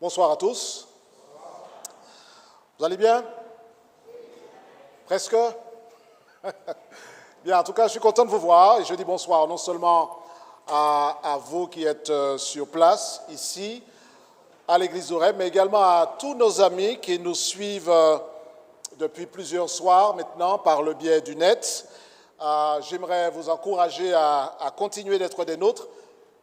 Bonsoir à tous. Vous allez bien? Presque? Bien, en tout cas, je suis content de vous voir et je dis bonsoir non seulement à vous qui êtes sur place ici, à l'église d'Oreb, mais également à tous nos amis qui nous suivent depuis plusieurs soirs maintenant par le biais du net. J'aimerais vous encourager à continuer d'être des nôtres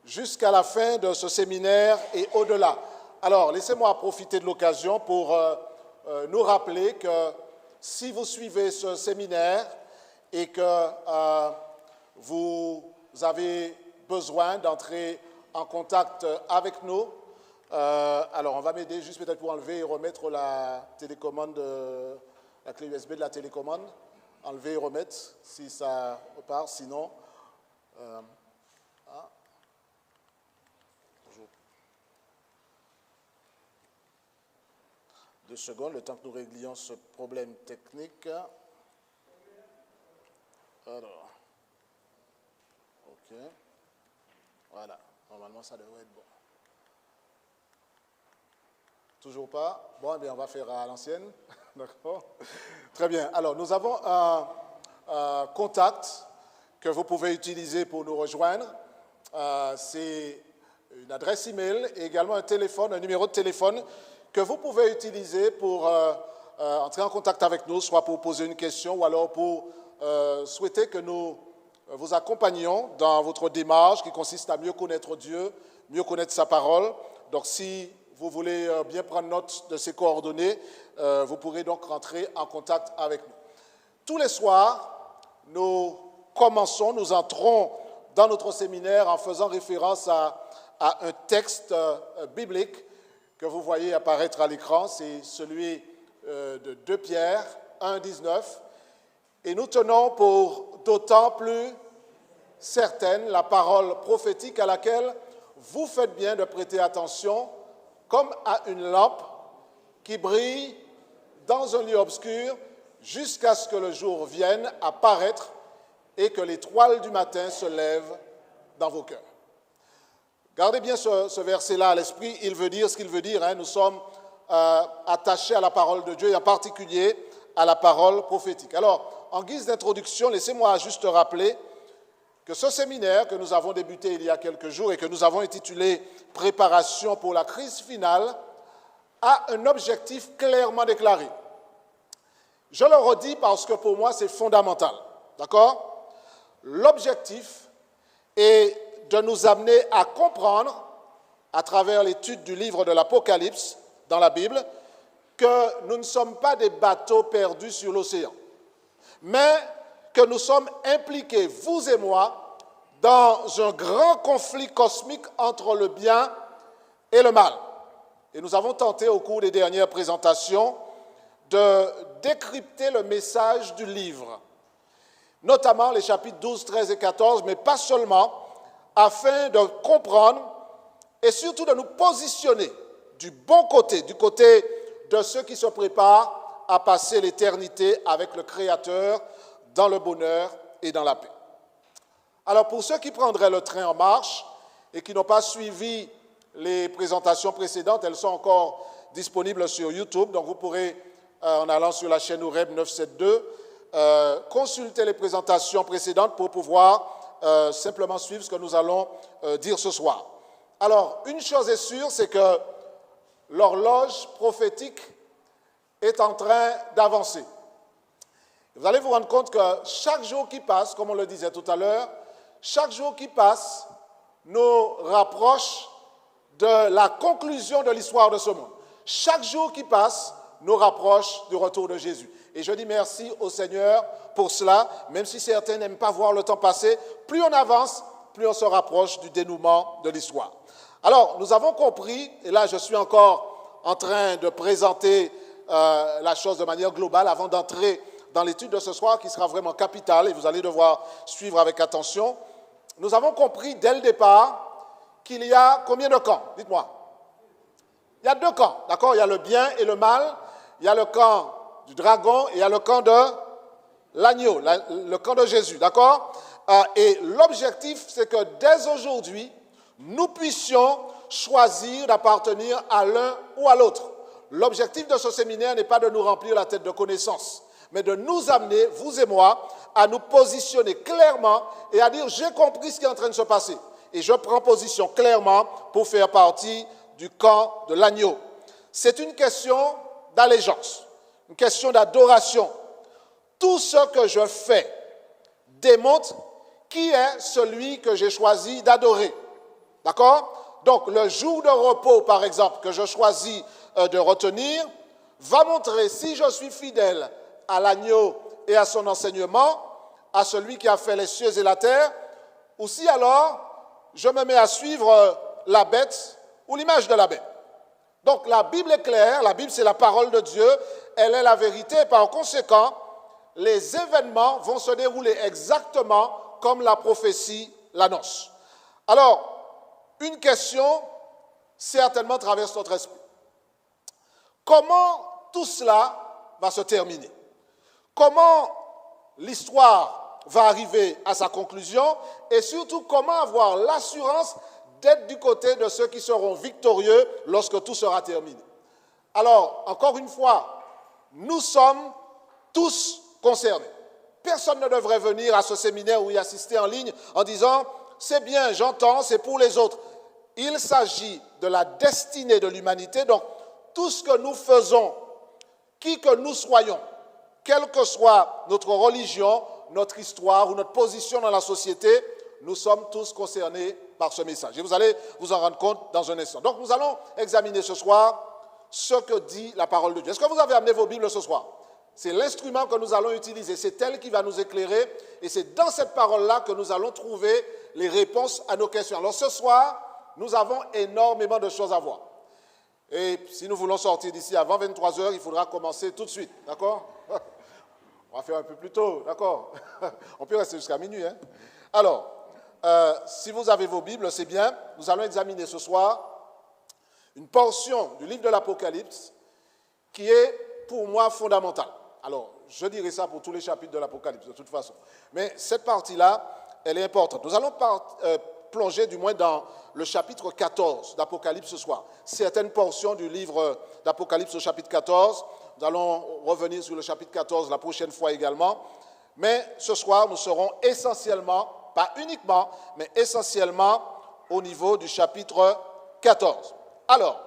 jusqu'à la fin de ce séminaire et au-delà. Alors, laissez-moi profiter de l'occasion pour nous rappeler que si vous suivez ce séminaire et que vous avez besoin d'entrer en contact avec nous, alors on va m'aider juste peut-être pour enlever et remettre la télécommande, la clé USB de la télécommande, enlever et remettre si ça repart, sinon... 2 secondes, le temps que nous réglions ce problème technique. Alors, ok, voilà, normalement ça devrait être bon. Toujours pas? Bon, eh bien, on va faire à l'ancienne, d'accord? Très bien, alors nous avons un contact que vous pouvez utiliser pour nous rejoindre. C'est une adresse email et également un téléphone, un numéro de téléphone que vous pouvez utiliser pour entrer en contact avec nous, soit pour poser une question ou alors pour souhaiter que nous vous accompagnions dans votre démarche qui consiste à mieux connaître Dieu, mieux connaître sa parole. Donc, si vous voulez bien prendre note de ces coordonnées, vous pourrez donc rentrer en contact avec nous. Tous les soirs, nous entrons dans notre séminaire en faisant référence à un texte biblique que vous voyez apparaître à l'écran, c'est celui de 2 Pierre 1, 19. Et nous tenons pour d'autant plus certaine la parole prophétique à laquelle vous faites bien de prêter attention, comme à une lampe qui brille dans un lieu obscur jusqu'à ce que le jour vienne apparaître et que l'étoile du matin se lève dans vos cœurs. Gardez bien ce verset-là à l'esprit, il veut dire ce qu'il veut dire. Nous sommes attachés à la parole de Dieu et en particulier à la parole prophétique. Alors, en guise d'introduction, laissez-moi juste rappeler que ce séminaire que nous avons débuté il y a quelques jours et que nous avons intitulé « Préparation pour la crise finale » a un objectif clairement déclaré. Je le redis parce que pour moi, c'est fondamental. D'accord? L'objectif est de nous amener à comprendre, à travers l'étude du livre de l'Apocalypse dans la Bible, que nous ne sommes pas des bateaux perdus sur l'océan, mais que nous sommes impliqués, vous et moi, dans un grand conflit cosmique entre le bien et le mal. Et nous avons tenté au cours des dernières présentations de décrypter le message du livre, notamment les chapitres 12, 13 et 14, mais pas seulement, afin de comprendre et surtout de nous positionner du bon côté, du côté de ceux qui se préparent à passer l'éternité avec le Créateur dans le bonheur et dans la paix. Alors pour ceux qui prendraient le train en marche et qui n'ont pas suivi les présentations précédentes, elles sont encore disponibles sur YouTube, donc vous pourrez, en allant sur la chaîne Oreb 972, consulter les présentations précédentes pour pouvoir simplement suivre ce que nous allons dire ce soir. Alors, une chose est sûre, c'est que l'horloge prophétique est en train d'avancer. Vous allez vous rendre compte que chaque jour qui passe, comme on le disait tout à l'heure, chaque jour qui passe nous rapproche de la conclusion de l'histoire de ce monde. Chaque jour qui passe nous rapproche du retour de Jésus. Et je dis merci au Seigneur pour cela, même si certains n'aiment pas voir le temps passer. Plus on avance, plus on se rapproche du dénouement de l'histoire. Alors, nous avons compris, et là je suis encore en train de présenter la chose de manière globale avant d'entrer dans l'étude de ce soir qui sera vraiment capitale et vous allez devoir suivre avec attention. Nous avons compris dès le départ qu'il y a combien de camps? Dites-moi. Il y a 2 camps, d'accord? Il y a le bien et le mal. Il y a le camp du dragon et il y a le camp de l'agneau, le camp de Jésus, d'accord? Et l'objectif, c'est que dès aujourd'hui, nous puissions choisir d'appartenir à l'un ou à l'autre. L'objectif de ce séminaire n'est pas de nous remplir la tête de connaissances, mais de nous amener, vous et moi, à nous positionner clairement et à dire « j'ai compris ce qui est en train de se passer ». Et je prends position clairement pour faire partie du camp de l'agneau. C'est une question d'allégeance, une question d'adoration. Tout ce que je fais démontre qui est celui que j'ai choisi d'adorer. D'accord? Donc, le jour de repos, par exemple, que je choisis de retenir, va montrer si je suis fidèle à l'agneau et à son enseignement, à celui qui a fait les cieux et la terre, ou si alors je me mets à suivre la bête ou l'image de la bête. Donc, la Bible est claire, la Bible c'est la parole de Dieu, elle est la vérité, et par conséquent, les événements vont se dérouler exactement comme la prophétie l'annonce. Alors, une question certainement traverse notre esprit. Comment tout cela va se terminer? Comment l'histoire va arriver à sa conclusion? Et surtout, comment avoir l'assurance d'être du côté de ceux qui seront victorieux lorsque tout sera terminé? Alors, encore une fois, nous sommes tous concernés. Personne ne devrait venir à ce séminaire ou y assister en ligne en disant « c'est bien, j'entends, c'est pour les autres ». Il s'agit de la destinée de l'humanité. Donc, tout ce que nous faisons, qui que nous soyons, quelle que soit notre religion, notre histoire ou notre position dans la société, nous sommes tous concernés par ce message. Et vous allez vous en rendre compte dans un instant. Donc, nous allons examiner ce soir ce que dit la parole de Dieu. Est-ce que vous avez amené vos Bibles ce soir? C'est l'instrument que nous allons utiliser. C'est elle qui va nous éclairer. Et c'est dans cette parole-là que nous allons trouver les réponses à nos questions. Alors, ce soir, nous avons énormément de choses à voir. Et si nous voulons sortir d'ici avant 23 heures, il faudra commencer tout de suite, d'accord? On va faire un peu plus tôt, d'accord? On peut rester jusqu'à minuit, hein? Alors, si vous avez vos Bibles, c'est bien. Nous allons examiner ce soir une portion du livre de l'Apocalypse qui est, pour moi, fondamentale. Alors, je dirai ça pour tous les chapitres de l'Apocalypse, de toute façon. Mais cette partie-là, elle est importante. Nous allons plonger du moins dans le chapitre 14 d'Apocalypse ce soir. Certaines portions du livre d'Apocalypse au chapitre 14. Nous allons revenir sur le chapitre 14 la prochaine fois également. Mais ce soir, nous serons essentiellement, pas uniquement, mais essentiellement au niveau du chapitre 14. Alors,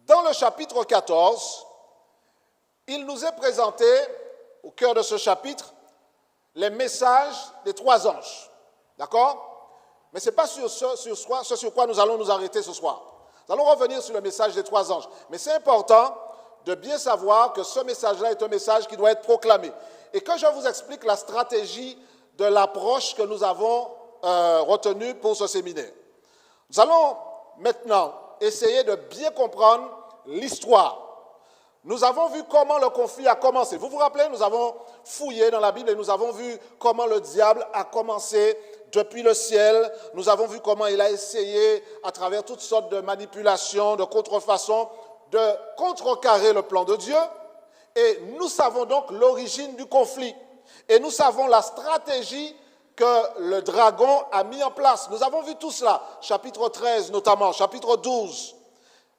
dans le chapitre 14, il nous est présenté, au cœur de ce chapitre, les messages des trois anges. D'accord? Mais ce n'est pas ce sur quoi nous allons nous arrêter ce soir. Nous allons revenir sur le message des trois anges. Mais c'est important de bien savoir que ce message-là est un message qui doit être proclamé. Et que je vous explique la stratégie de l'approche que nous avons retenue pour ce séminaire. Nous allons maintenant essayer de bien comprendre l'histoire. Nous avons vu comment le conflit a commencé. Vous vous rappelez, nous avons fouillé dans la Bible et nous avons vu comment le diable a commencé depuis le ciel. Nous avons vu comment il a essayé, à travers toutes sortes de manipulations, de contrefaçons, de contrecarrer le plan de Dieu. Et nous savons donc l'origine du conflit. Et nous savons la stratégie que le dragon a mis en place. Nous avons vu tout cela, chapitre 13 notamment, chapitre 12.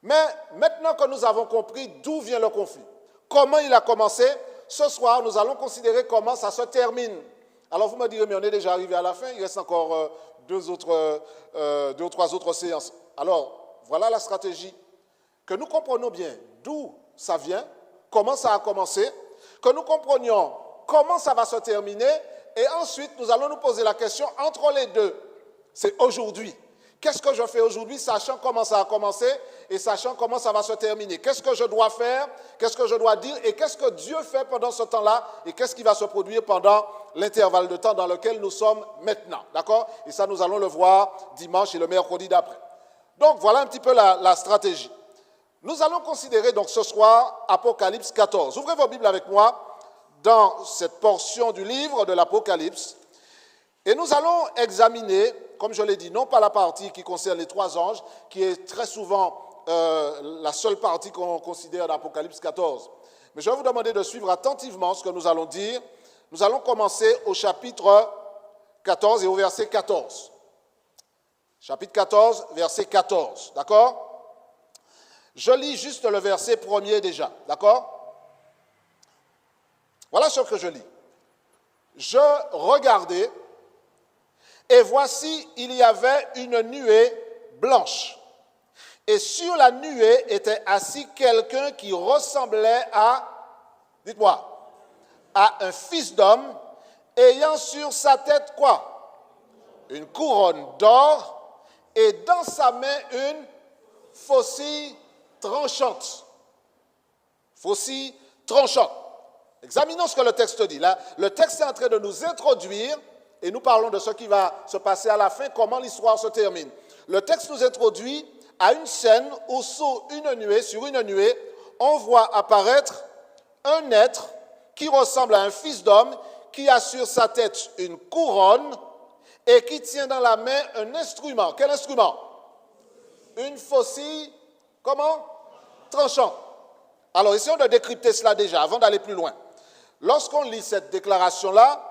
Mais maintenant que nous avons compris d'où vient le conflit, comment il a commencé, ce soir, nous allons considérer comment ça se termine. Alors vous me direz, mais on est déjà arrivé à la fin, il reste encore deux ou trois autres séances. Alors, voilà la stratégie. Que nous comprenions bien d'où ça vient, comment ça a commencé, que nous comprenions comment ça va se terminer, et ensuite, nous allons nous poser la question entre les deux. C'est aujourd'hui. Qu'est-ce que je fais aujourd'hui, sachant comment ça a commencé et sachant comment ça va se terminer? Qu'est-ce que je dois faire? Qu'est-ce que je dois dire? Et qu'est-ce que Dieu fait pendant ce temps-là? Et qu'est-ce qui va se produire pendant l'intervalle de temps dans lequel nous sommes maintenant? D'accord? Et ça, nous allons le voir dimanche et le mercredi d'après. Donc, voilà un petit peu la stratégie. Nous allons considérer donc ce soir Apocalypse 14. Ouvrez vos Bibles avec moi dans cette portion du livre de l'Apocalypse. Et nous allons examiner, comme je l'ai dit, non pas la partie qui concerne les trois anges, qui est très souvent la seule partie qu'on considère dans Apocalypse 14. Mais je vais vous demander de suivre attentivement ce que nous allons dire. Nous allons commencer au chapitre 14 et au verset 14. Chapitre 14, verset 14. D'accord? Je lis juste le verset premier déjà. D'accord? Voilà ce que je lis. Je regardais, et voici, il y avait une nuée blanche. Et sur la nuée était assis quelqu'un qui ressemblait à, dites-moi, à un fils d'homme, ayant sur sa tête quoi? Une couronne d'or, et dans sa main une faucille tranchante. Faucille tranchante. Examinons ce que le texte dit. Là, le texte est en train de nous introduire, et nous parlons de ce qui va se passer à la fin, comment l'histoire se termine. Le texte nous introduit à une scène où sur une nuée, on voit apparaître un être qui ressemble à un fils d'homme, qui a sur sa tête une couronne et qui tient dans la main un instrument. Quel instrument? Une faucille, comment? Tranchante. Alors, essayons de décrypter cela déjà, avant d'aller plus loin. Lorsqu'on lit cette déclaration-là,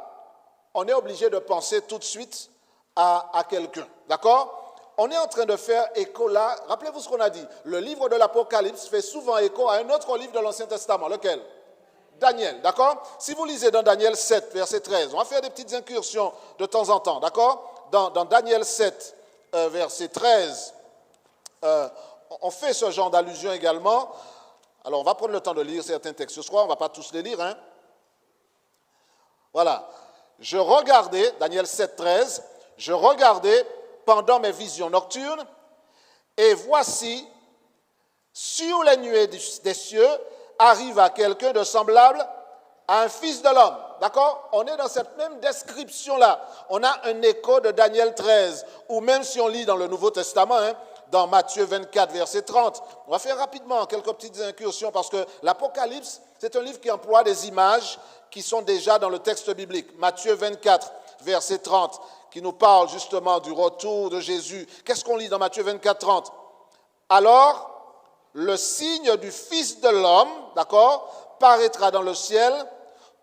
on est obligé de penser tout de suite à quelqu'un. D'accord? On est en train de faire écho là. Rappelez-vous ce qu'on a dit. Le livre de l'Apocalypse fait souvent écho à un autre livre de l'Ancien Testament. Lequel? Daniel. D'accord? Si vous lisez dans Daniel 7, verset 13, on va faire des petites incursions de temps en temps. D'accord? Dans Daniel 7, verset 13, on fait ce genre d'allusion également. Alors, on va prendre le temps de lire certains textes ce soir. On ne va pas tous les lire. Hein? Voilà. Je regardais, Daniel 7, 13, je regardais pendant mes visions nocturnes, et voici, sur les nuées des cieux, arrive à quelqu'un de semblable à un fils de l'homme. D'accord? On est dans cette même description-là. On a un écho de Daniel 13, ou même si on lit dans le Nouveau Testament, hein, dans Matthieu 24, verset 30. On va faire rapidement quelques petites incursions, parce que l'Apocalypse, c'est un livre qui emploie des images qui sont déjà dans le texte biblique. Matthieu 24, verset 30. Qui nous parle justement du retour de Jésus. Qu'est-ce qu'on lit dans Matthieu 24, 30? Alors, le signe du Fils de l'homme, d'accord, paraîtra dans le ciel,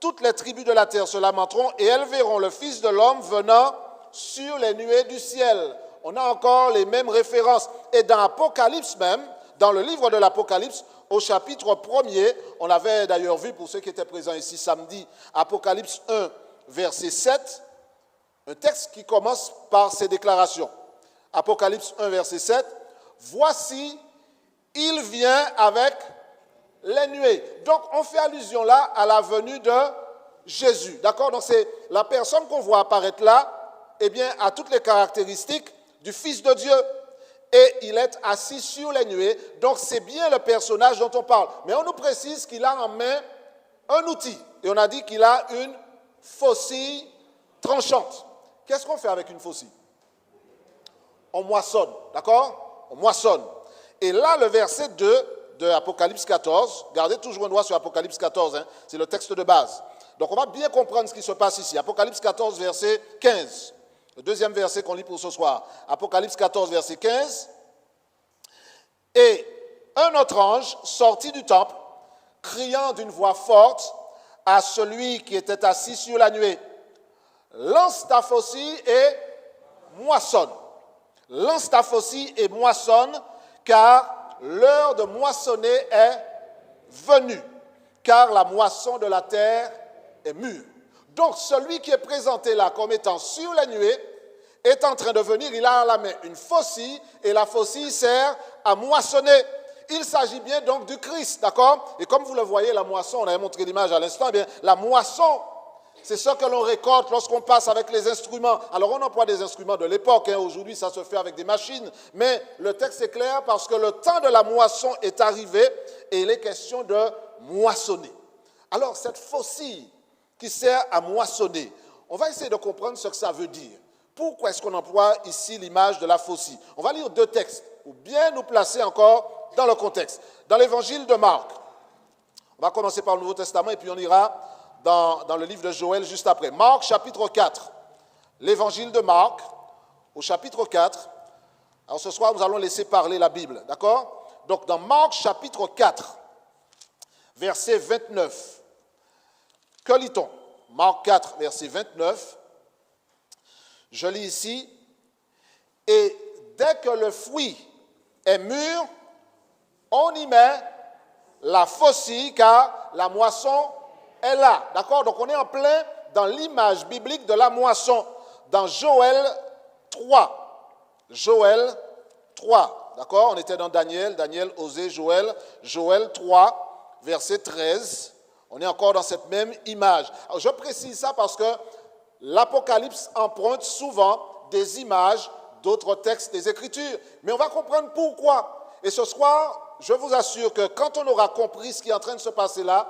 toutes les tribus de la terre se lamenteront et elles verront le Fils de l'homme venant sur les nuées du ciel. On a encore les mêmes références. Et dans l'Apocalypse même, dans le livre de l'Apocalypse, au chapitre 1er, on l'avait d'ailleurs vu pour ceux qui étaient présents ici samedi, Apocalypse 1, verset 7, un texte qui commence par ces déclarations. Apocalypse 1, verset 7. Voici, il vient avec les nuées. Donc, on fait allusion là à la venue de Jésus. D'accord? Donc, c'est la personne qu'on voit apparaître là, eh bien, a toutes les caractéristiques du Fils de Dieu. Et il est assis sur les nuées. Donc, c'est bien le personnage dont on parle. Mais on nous précise qu'il a en main un outil. Et on a dit qu'il a une faucille tranchante. Qu'est-ce qu'on fait avec une faucille? On moissonne, d'accord? On moissonne. Et là, le verset 2 de Apocalypse 14, gardez toujours un doigt sur Apocalypse 14, hein, c'est le texte de base. Donc, on va bien comprendre ce qui se passe ici. Apocalypse 14, verset 15. Le deuxième verset qu'on lit pour ce soir. Apocalypse 14, verset 15. Et un autre ange sortit du temple, criant d'une voix forte à celui qui était assis sur la nuée. Lance ta faucille et moissonne. Lance ta faucille et moissonne, car l'heure de moissonner est venue, car la moisson de la terre est mûre. Donc, celui qui est présenté là comme étant sur la nuée est en train de venir, il a à la main une faucille, et la faucille sert à moissonner. Il s'agit bien donc du Christ, d'accord? Et comme vous le voyez, la moisson, on avait montré l'image à l'instant, eh bien, la moisson, c'est ce que l'on récolte lorsqu'on passe avec les instruments. Alors, on emploie des instruments de l'époque. Hein. Aujourd'hui, ça se fait avec des machines. Mais le texte est clair parce que le temps de la moisson est arrivé et il est question de moissonner. Alors, cette faucille qui sert à moissonner, on va essayer de comprendre ce que ça veut dire. Pourquoi est-ce qu'on emploie ici l'image de la faucille? On va lire deux textes pour bien nous placer encore dans le contexte. Dans l'évangile de Marc, on va commencer par le Nouveau Testament et puis on ira dans le livre de Joël juste après. Marc, chapitre 4. L'évangile de Marc, au chapitre 4. Alors ce soir, nous allons laisser parler la Bible, d'accord? Donc dans Marc, chapitre 4, verset 29. Que lit-on? Marc 4, verset 29. Je lis ici. Et dès que le fruit est mûr, on y met la faucille car la moisson est là. D'accord? Donc on est en plein dans l'image biblique de la moisson. Dans Joël 3. Joël 3. D'accord? On était dans Daniel, Osée, Joël 3, verset 13. On est encore dans cette même image. Alors, je précise ça parce que l'Apocalypse emprunte souvent des images d'autres textes des Écritures. Mais on va comprendre pourquoi. Et ce soir, je vous assure que quand on aura compris ce qui est en train de se passer là,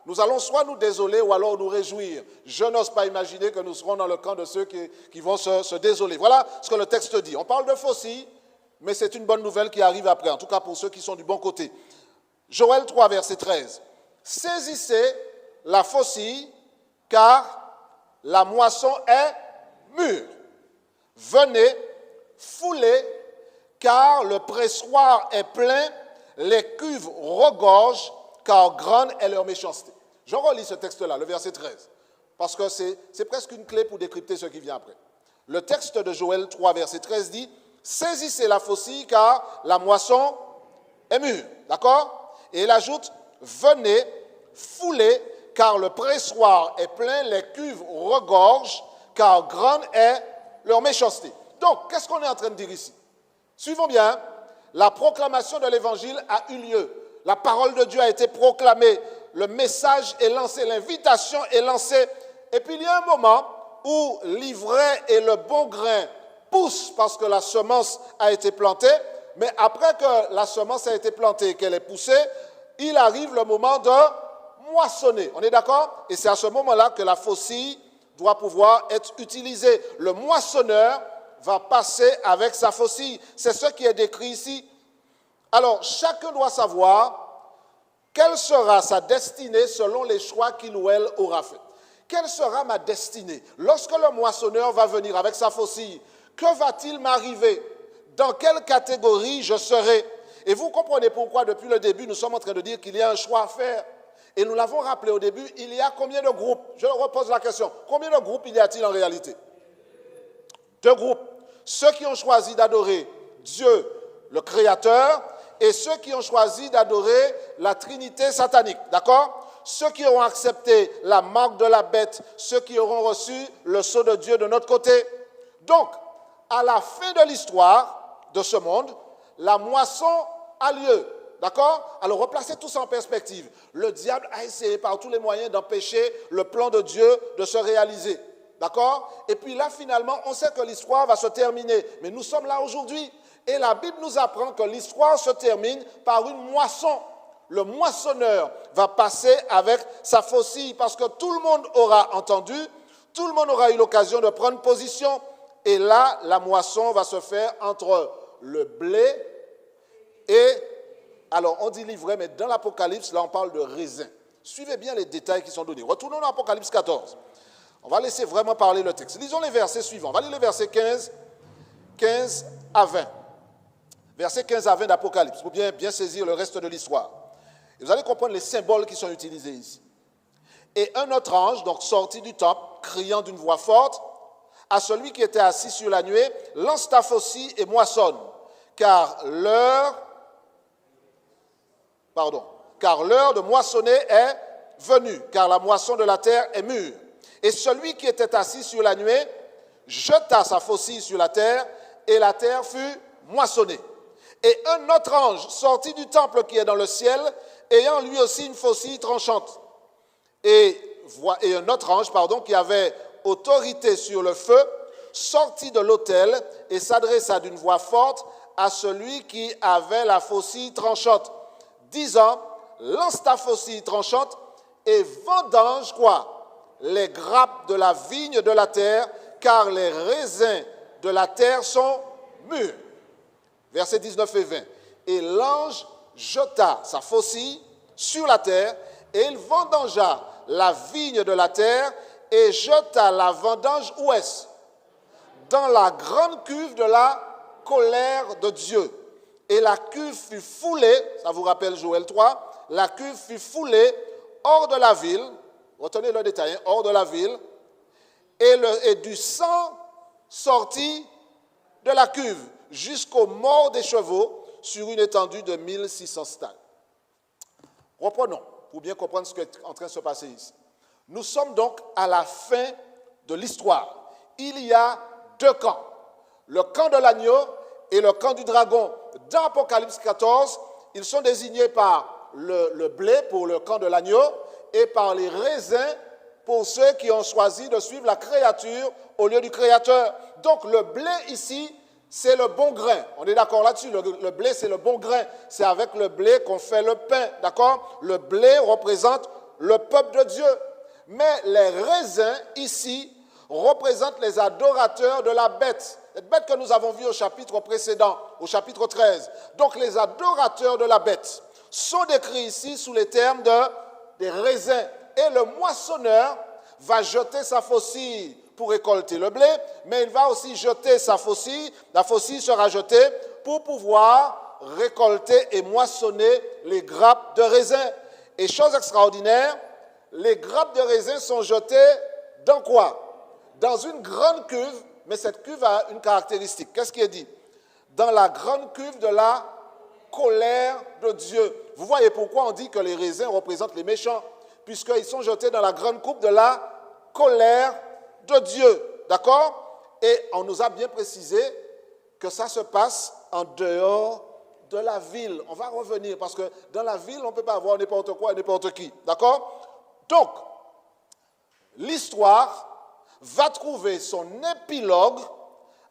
nous allons soit nous désoler ou alors nous réjouir. Je n'ose pas imaginer que nous serons dans le camp de ceux qui vont se désoler. Voilà ce que le texte dit. On parle de faucille, mais c'est une bonne nouvelle qui arrive après, en tout cas pour ceux qui sont du bon côté. Joël 3, verset 13. Saisissez la faucille, car la moisson est mûre. Venez, foulez, car le pressoir est plein, les cuves regorgent, car grande est leur méchanceté. Je relis ce texte-là, le verset 13, parce que c'est presque une clé pour décrypter ce qui vient après. Le texte de Joël 3, verset 13 dit « Saisissez la faucille, car la moisson est mûre. » D'accord? Et il ajoute « Venez, foulez, car le pressoir est plein, les cuves regorgent, car grande est leur méchanceté. » Donc, qu'est-ce qu'on est en train de dire ici? Suivons bien, la proclamation de l'Évangile a eu lieu. La parole de Dieu a été proclamée, le message est lancé, l'invitation est lancée. Et puis il y a un moment où l'ivraie et le bon grain poussent parce que la semence a été plantée. Mais après que la semence a été plantée et qu'elle est poussée, il arrive le moment de moissonner. On est d'accord? Et c'est à ce moment-là que la faucille doit pouvoir être utilisée. Le moissonneur va passer avec sa faucille. C'est ce qui est décrit ici. Alors, chacun doit savoir quelle sera sa destinée selon les choix qu'il ou elle aura fait. Quelle sera ma destinée? Lorsque le moissonneur va venir avec sa faucille, que va-t-il m'arriver? Dans quelle catégorie je serai? Et vous comprenez pourquoi, depuis le début, nous sommes en train de dire qu'il y a un choix à faire. Et nous l'avons rappelé au début, il y a combien de groupes? Je repose la question. Combien de groupes y a-t-il en réalité? 2 groupes. Ceux qui ont choisi d'adorer Dieu, le Créateur, et ceux qui ont choisi d'adorer la Trinité satanique, d'accord? Ceux qui auront accepté la marque de la bête, ceux qui auront reçu le sceau de Dieu de notre côté. Donc, à la fin de l'histoire de ce monde, la moisson a lieu, d'accord? Alors, replacez tout ça en perspective. Le diable a essayé par tous les moyens d'empêcher le plan de Dieu de se réaliser, d'accord? Et puis là, finalement, on sait que l'histoire va se terminer, mais nous sommes là aujourd'hui. Et la Bible nous apprend que l'histoire se termine par une moisson. Le moissonneur va passer avec sa faucille parce que tout le monde aura entendu, tout le monde aura eu l'occasion de prendre position. Et là, la moisson va se faire entre le blé et, alors on dit l'ivraie, mais dans l'Apocalypse, là on parle de raisin. Suivez bien les détails qui sont donnés. Retournons dans l'Apocalypse 14. On va laisser vraiment parler le texte. Lisons les versets suivants. On va lire les versets 15 à 20. Versets 15 à 20 d'Apocalypse, pour bien saisir le reste de l'histoire. Et vous allez comprendre les symboles qui sont utilisés ici. Et un autre ange, donc sorti du temple, criant d'une voix forte, à celui qui était assis sur la nuée, lance ta faucille et moissonne, car l'heure de moissonner est venue, car la moisson de la terre est mûre. Et celui qui était assis sur la nuée jeta sa faucille sur la terre, et la terre fut moissonnée. Et un autre ange sorti du temple qui est dans le ciel, ayant lui aussi une faucille tranchante. Et un autre ange, qui avait autorité sur le feu, sortit de l'autel et s'adressa d'une voix forte à celui qui avait la faucille tranchante, disant, lance ta faucille tranchante et vendange les grappes de la vigne de la terre, car les raisins de la terre sont mûrs. Versets 19 et 20. Et l'ange jeta sa faucille sur la terre, et il vendangea la vigne de la terre, et jeta la vendange où est-ce? Dans la grande cuve de la colère de Dieu. Et la cuve fut foulée, ça vous rappelle Joël 3, la cuve fut foulée hors de la ville, retenez le détail, hors de la ville, et du sang sortit de la cuve jusqu'aux morts des chevaux sur une étendue de 1600 stades. Reprenons pour bien comprendre ce qui est en train de se passer ici. Nous sommes donc à la fin de l'histoire. Il y a deux camps, le camp de l'agneau et le camp du dragon. Dans Apocalypse 14, ils sont désignés par le blé pour le camp de l'agneau et par les raisins pour ceux qui ont choisi de suivre la créature au lieu du créateur. Donc le blé ici, c'est le bon grain. On est d'accord là-dessus, le blé c'est le bon grain. C'est avec le blé qu'on fait le pain, d'accord? Le blé représente le peuple de Dieu. Mais les raisins ici représentent les adorateurs de la bête. Cette bête que nous avons vue au chapitre précédent, au chapitre 13. Donc les adorateurs de la bête sont décrits ici sous les termes des raisins. Et le moissonneur va jeter sa faucille pour récolter le blé, mais il va aussi jeter sa faucille. La faucille sera jetée pour pouvoir récolter et moissonner les grappes de raisin. Et chose extraordinaire, les grappes de raisin sont jetées dans quoi? Dans une grande cuve, mais cette cuve a une caractéristique. Qu'est-ce qui est dit? Dans la grande cuve de la colère de Dieu. Vous voyez pourquoi on dit que les raisins représentent les méchants, puisqu'ils sont jetés dans la grande coupe de la colère de Dieu. D'accord? Et on nous a bien précisé que ça se passe en dehors de la ville. On va revenir, parce que dans la ville, on ne peut pas avoir n'importe quoi et n'importe qui. D'accord? Donc, l'histoire va trouver son épilogue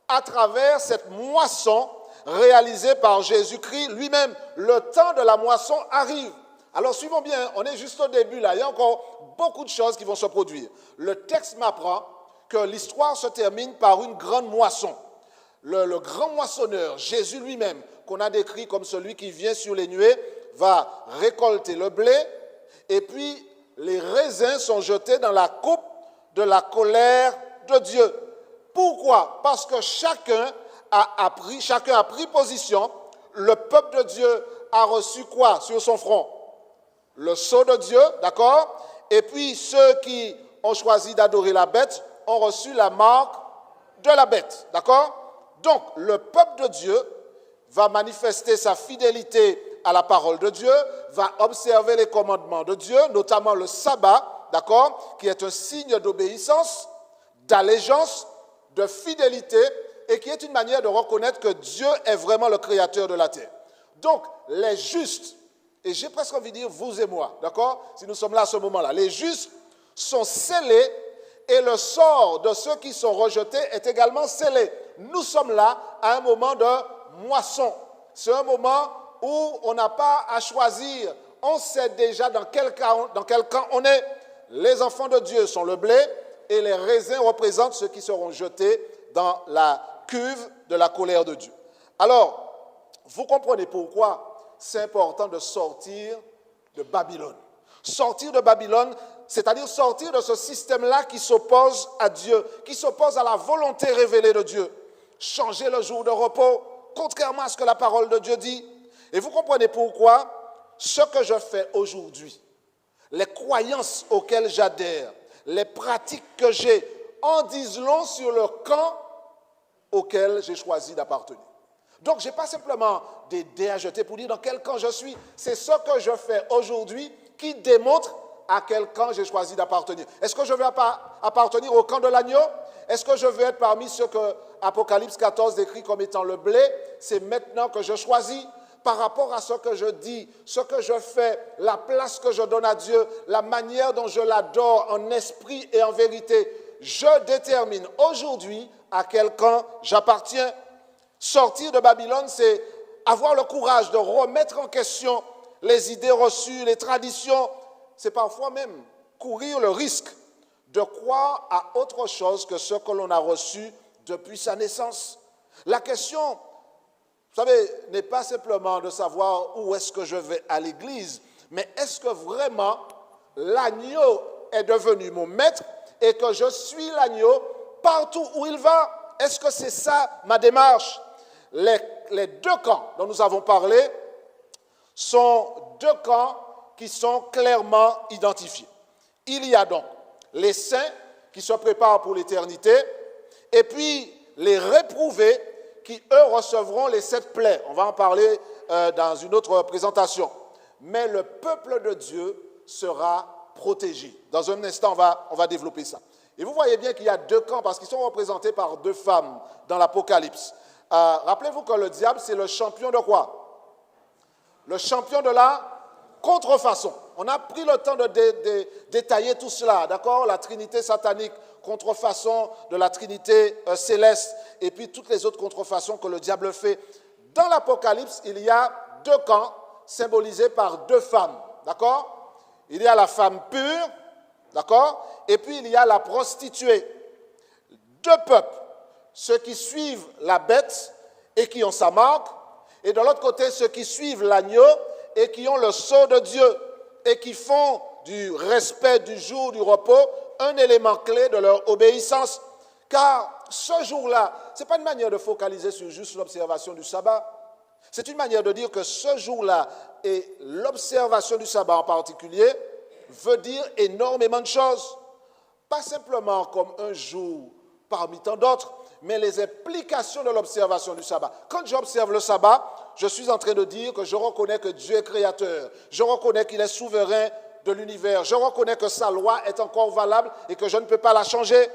à travers cette moisson réalisée par Jésus-Christ lui-même. Le temps de la moisson arrive. Alors, suivons bien, on est juste au début là, il y a encore beaucoup de choses qui vont se produire. Le texte m'apprend que l'histoire se termine par une grande moisson. Le grand moissonneur, Jésus lui-même, qu'on a décrit comme celui qui vient sur les nuées, va récolter le blé, et puis les raisins sont jetés dans la coupe de la colère de Dieu. Pourquoi? Parce que chacun a pris position. Le peuple de Dieu a reçu quoi sur son front? Le sceau de Dieu, d'accord? Et puis ceux qui ont choisi d'adorer la bête ont reçu la marque de la bête, d'accord? Donc le peuple de Dieu va manifester sa fidélité à la parole de Dieu, va observer les commandements de Dieu, notamment le sabbat, d'accord, qui est un signe d'obéissance, d'allégeance, de fidélité, et qui est une manière de reconnaître que Dieu est vraiment le créateur de la terre. Donc, les justes, et j'ai presque envie de dire vous et moi, d'accord, si nous sommes là à ce moment-là, les justes sont scellés, et le sort de ceux qui sont rejetés est également scellé. Nous sommes là à un moment de moisson. C'est un moment où on n'a pas à choisir. On sait déjà dans quel camp on est. Les enfants de Dieu sont le blé et les raisins représentent ceux qui seront jetés dans la cuve de la colère de Dieu. Alors, vous comprenez pourquoi c'est important de sortir de Babylone. Sortir de Babylone, c'est-à-dire sortir de ce système-là qui s'oppose à Dieu, qui s'oppose à la volonté révélée de Dieu. Changer le jour de repos, contrairement à ce que la parole de Dieu dit. Et vous comprenez pourquoi ce que je fais aujourd'hui, les croyances auxquelles j'adhère, les pratiques que j'ai, en disent long sur le camp auquel j'ai choisi d'appartenir. Donc, je n'ai pas simplement des dés à jeter pour dire dans quel camp je suis. C'est ce que je fais aujourd'hui qui démontre à quel camp j'ai choisi d'appartenir. Est-ce que je veux appartenir au camp de l'agneau? Est-ce que je veux être parmi ceux que Apocalypse 14 décrit comme étant le blé? C'est maintenant que je choisis par rapport à ce que je dis, ce que je fais, la place que je donne à Dieu, la manière dont je l'adore en esprit et en vérité. Je détermine aujourd'hui à quel camp j'appartiens. Sortir de Babylone, c'est avoir le courage de remettre en question les idées reçues, les traditions. C'est parfois même courir le risque de croire à autre chose que ce que l'on a reçu depuis sa naissance. La question, vous savez, n'est pas simplement de savoir où est-ce que je vais à l'église, mais est-ce que vraiment l'agneau est devenu mon maître et que je suis l'agneau partout où il va? Est-ce que c'est ça ma démarche? Les deux camps dont nous avons parlé sont deux camps qui sont clairement identifiés. Il y a donc les saints qui se préparent pour l'éternité et puis les réprouvés qui, eux, recevront les 7 plaies. On va en parler dans une autre présentation. Mais le peuple de Dieu sera protégé. Dans un instant, on va développer ça. Et vous voyez bien qu'il y a 2 camps, parce qu'ils sont représentés par 2 femmes dans l'Apocalypse. Rappelez-vous que le diable, c'est le champion de quoi? Le champion de la contrefaçon. On a pris le temps de détailler tout cela, d'accord? La trinité satanique, contrefaçon de la trinité céleste, et puis toutes les autres contrefaçons que le diable fait. Dans l'Apocalypse, il y a 2 camps symbolisés par 2 femmes, d'accord? Il y a la femme pure, d'accord? Et puis il y a la prostituée. 2 peuples, ceux qui suivent la bête et qui ont sa marque, et de l'autre côté, ceux qui suivent l'agneau et qui ont le sceau de Dieu et qui font du respect du jour du repos un élément clé de leur obéissance. Car ce jour-là, ce n'est pas une manière de focaliser sur juste l'observation du sabbat. C'est une manière de dire que ce jour-là et l'observation du sabbat en particulier veut dire énormément de choses. Pas simplement comme un jour parmi tant d'autres, mais les implications de l'observation du sabbat. Quand j'observe le sabbat, je suis en train de dire que je reconnais que Dieu est créateur. Je reconnais qu'il est souverain de l'univers. Je reconnais que sa loi est encore valable et que je ne peux pas la changer.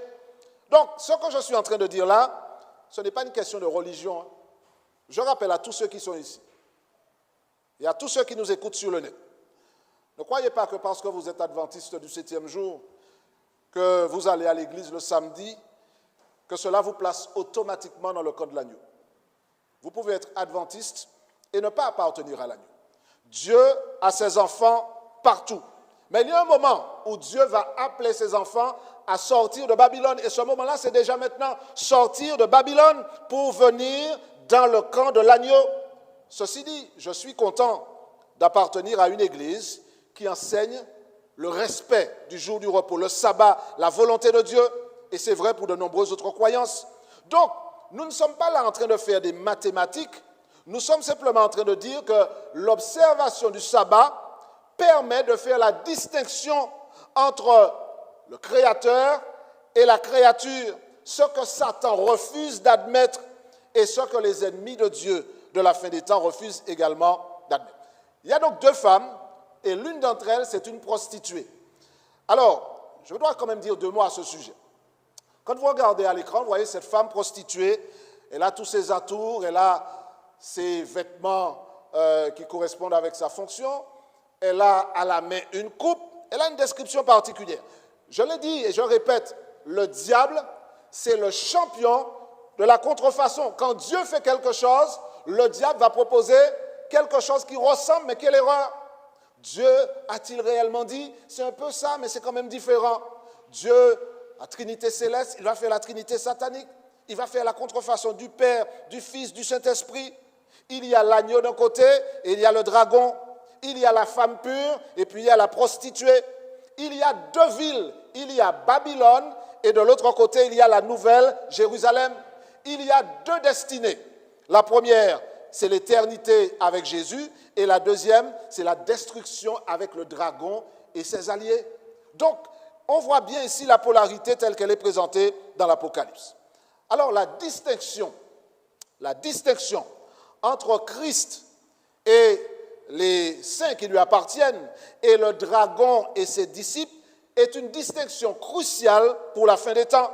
Donc, ce que je suis en train de dire là, ce n'est pas une question de religion. Je rappelle à tous ceux qui sont ici et à tous ceux qui nous écoutent sur le net. Ne croyez pas que parce que vous êtes adventiste du 7e jour, que vous allez à l'église le samedi, que cela vous place automatiquement dans le camp de l'agneau. Vous pouvez être adventiste et ne pas appartenir à l'agneau. Dieu a ses enfants partout. Mais il y a un moment où Dieu va appeler ses enfants à sortir de Babylone. Et ce moment-là, c'est déjà maintenant sortir de Babylone pour venir dans le camp de l'agneau. Ceci dit, je suis content d'appartenir à une église qui enseigne le respect du jour du repos, le sabbat, la volonté de Dieu. Et c'est vrai pour de nombreuses autres croyances. Donc, nous ne sommes pas là en train de faire des mathématiques. Nous sommes simplement en train de dire que l'observation du sabbat permet de faire la distinction entre le Créateur et la créature, ce que Satan refuse d'admettre et ce que les ennemis de Dieu de la fin des temps refusent également d'admettre. Il y a donc 2 femmes et l'une d'entre elles, c'est une prostituée. Alors, je dois quand même dire 2 mots à ce sujet. Quand vous regardez à l'écran, vous voyez cette femme prostituée, elle a tous ses atours, elle a ses vêtements qui correspondent avec sa fonction, elle a à la main une coupe, elle a une description particulière. Je l'ai dit et je répète, le diable, c'est le champion de la contrefaçon. Quand Dieu fait quelque chose, le diable va proposer quelque chose qui ressemble, mais quelle erreur! Dieu a-t-il réellement dit? C'est un peu ça, mais c'est quand même différent. Dieu, la Trinité céleste, il va faire la Trinité satanique. Il va faire la contrefaçon du Père, du Fils, du Saint-Esprit. Il y a l'agneau d'un côté et il y a le dragon. Il y a la femme pure et puis il y a la prostituée. Il y a 2 villes. Il y a Babylone et de l'autre côté, il y a la nouvelle Jérusalem. Il y a 2 destinées. La première, c'est l'éternité avec Jésus et la deuxième, c'est la destruction avec le dragon et ses alliés. Donc, on voit bien ici la polarité telle qu'elle est présentée dans l'Apocalypse. Alors, la distinction entre Christ et les saints qui lui appartiennent et le dragon et ses disciples est une distinction cruciale pour la fin des temps.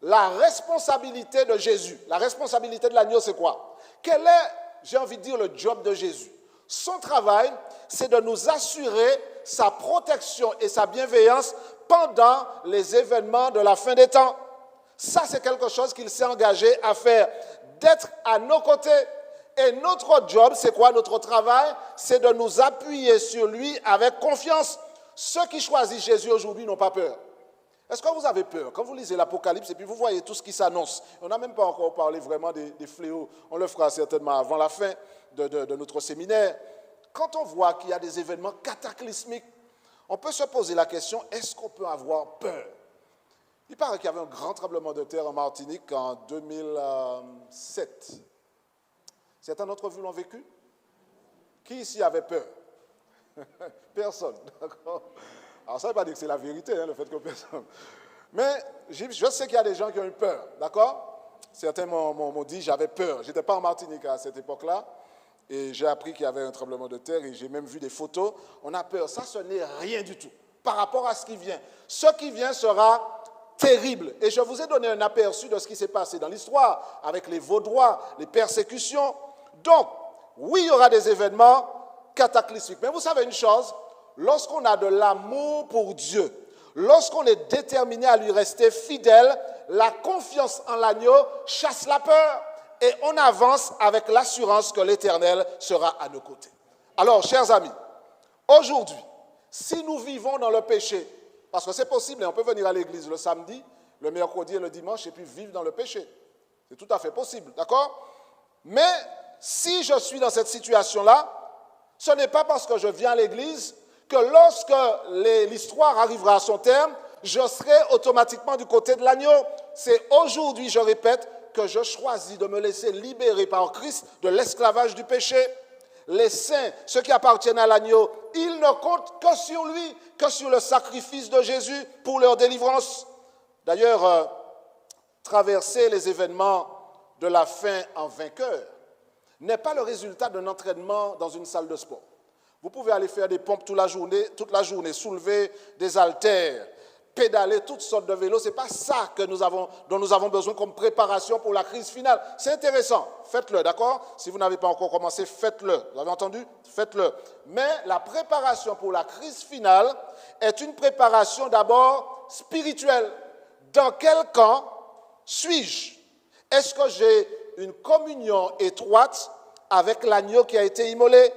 La responsabilité de Jésus, la responsabilité de l'agneau, c'est quoi? Quel est, j'ai envie de dire, le job de Jésus? Son travail, c'est de nous assurer sa protection et sa bienveillance pendant les événements de la fin des temps. Ça, c'est quelque chose qu'il s'est engagé à faire, d'être à nos côtés. Et notre job, c'est quoi? Notre travail, c'est de nous appuyer sur lui avec confiance. Ceux qui choisissent Jésus aujourd'hui n'ont pas peur. Est-ce que vous avez peur? Quand vous lisez l'Apocalypse et puis vous voyez tout ce qui s'annonce, on n'a même pas encore parlé vraiment des fléaux, on le fera certainement avant la fin de notre séminaire. Quand on voit qu'il y a des événements cataclysmiques, on peut se poser la question, est-ce qu'on peut avoir peur? Il paraît qu'il y avait un grand tremblement de terre en Martinique en 2007. Certains d'entre vous l'ont vécu? Qui ici avait peur? Personne, d'accord? Alors ça ne veut pas dire que c'est la vérité, le fait que personne... Mais je sais qu'il y a des gens qui ont eu peur, d'accord? certains m'ont dit, j'avais peur. Je n'étais pas en Martinique à cette époque-là. Et j'ai appris qu'il y avait un tremblement de terre et j'ai même vu des photos. On a peur. Ça, ce n'est rien du tout par rapport à ce qui vient. Ce qui vient sera terrible. Et je vous ai donné un aperçu de ce qui s'est passé dans l'histoire avec les Vaudois, les persécutions. Donc, oui, il y aura des événements cataclysmiques. Mais vous savez une chose, lorsqu'on a de l'amour pour Dieu, lorsqu'on est déterminé à lui rester fidèle, la confiance en l'agneau chasse la peur. Et on avance avec l'assurance que l'Éternel sera à nos côtés. Alors, chers amis, aujourd'hui, si nous vivons dans le péché, parce que c'est possible, on peut venir à l'église le samedi, le mercredi et le dimanche, et puis vivre dans le péché. C'est tout à fait possible, d'accord? Mais si je suis dans cette situation-là, ce n'est pas parce que je viens à l'église que lorsque l'histoire arrivera à son terme, je serai automatiquement du côté de l'agneau. C'est aujourd'hui, je répète, que je choisis de me laisser libérer par Christ de l'esclavage du péché. Les saints, ceux qui appartiennent à l'agneau, ils ne comptent que sur lui, que sur le sacrifice de Jésus pour leur délivrance. D'ailleurs, traverser les événements de la fin en vainqueur n'est pas le résultat d'un entraînement dans une salle de sport. Vous pouvez aller faire des pompes toute la journée, soulever des haltères, pédaler toutes sortes de vélos. Ce n'est pas ça dont nous avons besoin comme préparation pour la crise finale. C'est intéressant, faites-le, d'accord? Si vous n'avez pas encore commencé, faites-le. Vous avez entendu? Faites-le. Mais la préparation pour la crise finale est une préparation d'abord spirituelle. Dans quel camp suis-je? Est-ce que j'ai une communion étroite avec l'agneau qui a été immolé?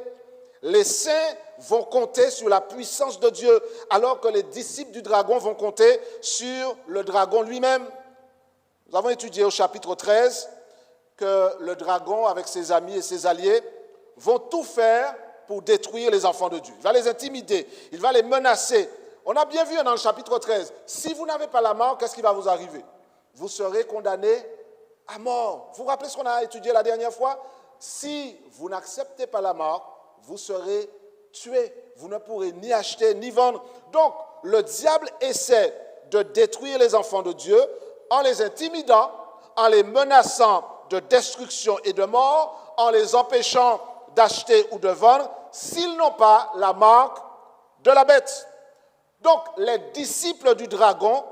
Les saints vont compter sur la puissance de Dieu, alors que les disciples du dragon vont compter sur le dragon lui-même. Nous avons étudié au chapitre 13 que le dragon, avec ses amis et ses alliés, vont tout faire pour détruire les enfants de Dieu. Il va les intimider, il va les menacer. On a bien vu dans le chapitre 13, si vous n'avez pas la marque, qu'est-ce qui va vous arriver? Vous serez condamnés à mort. Vous vous rappelez ce qu'on a étudié la dernière fois? Si vous n'acceptez pas la marque, vous serez tués. Vous ne pourrez ni acheter ni vendre. Donc, le diable essaie de détruire les enfants de Dieu en les intimidant, en les menaçant de destruction et de mort, en les empêchant d'acheter ou de vendre s'ils n'ont pas la marque de la bête. Donc, les disciples du dragon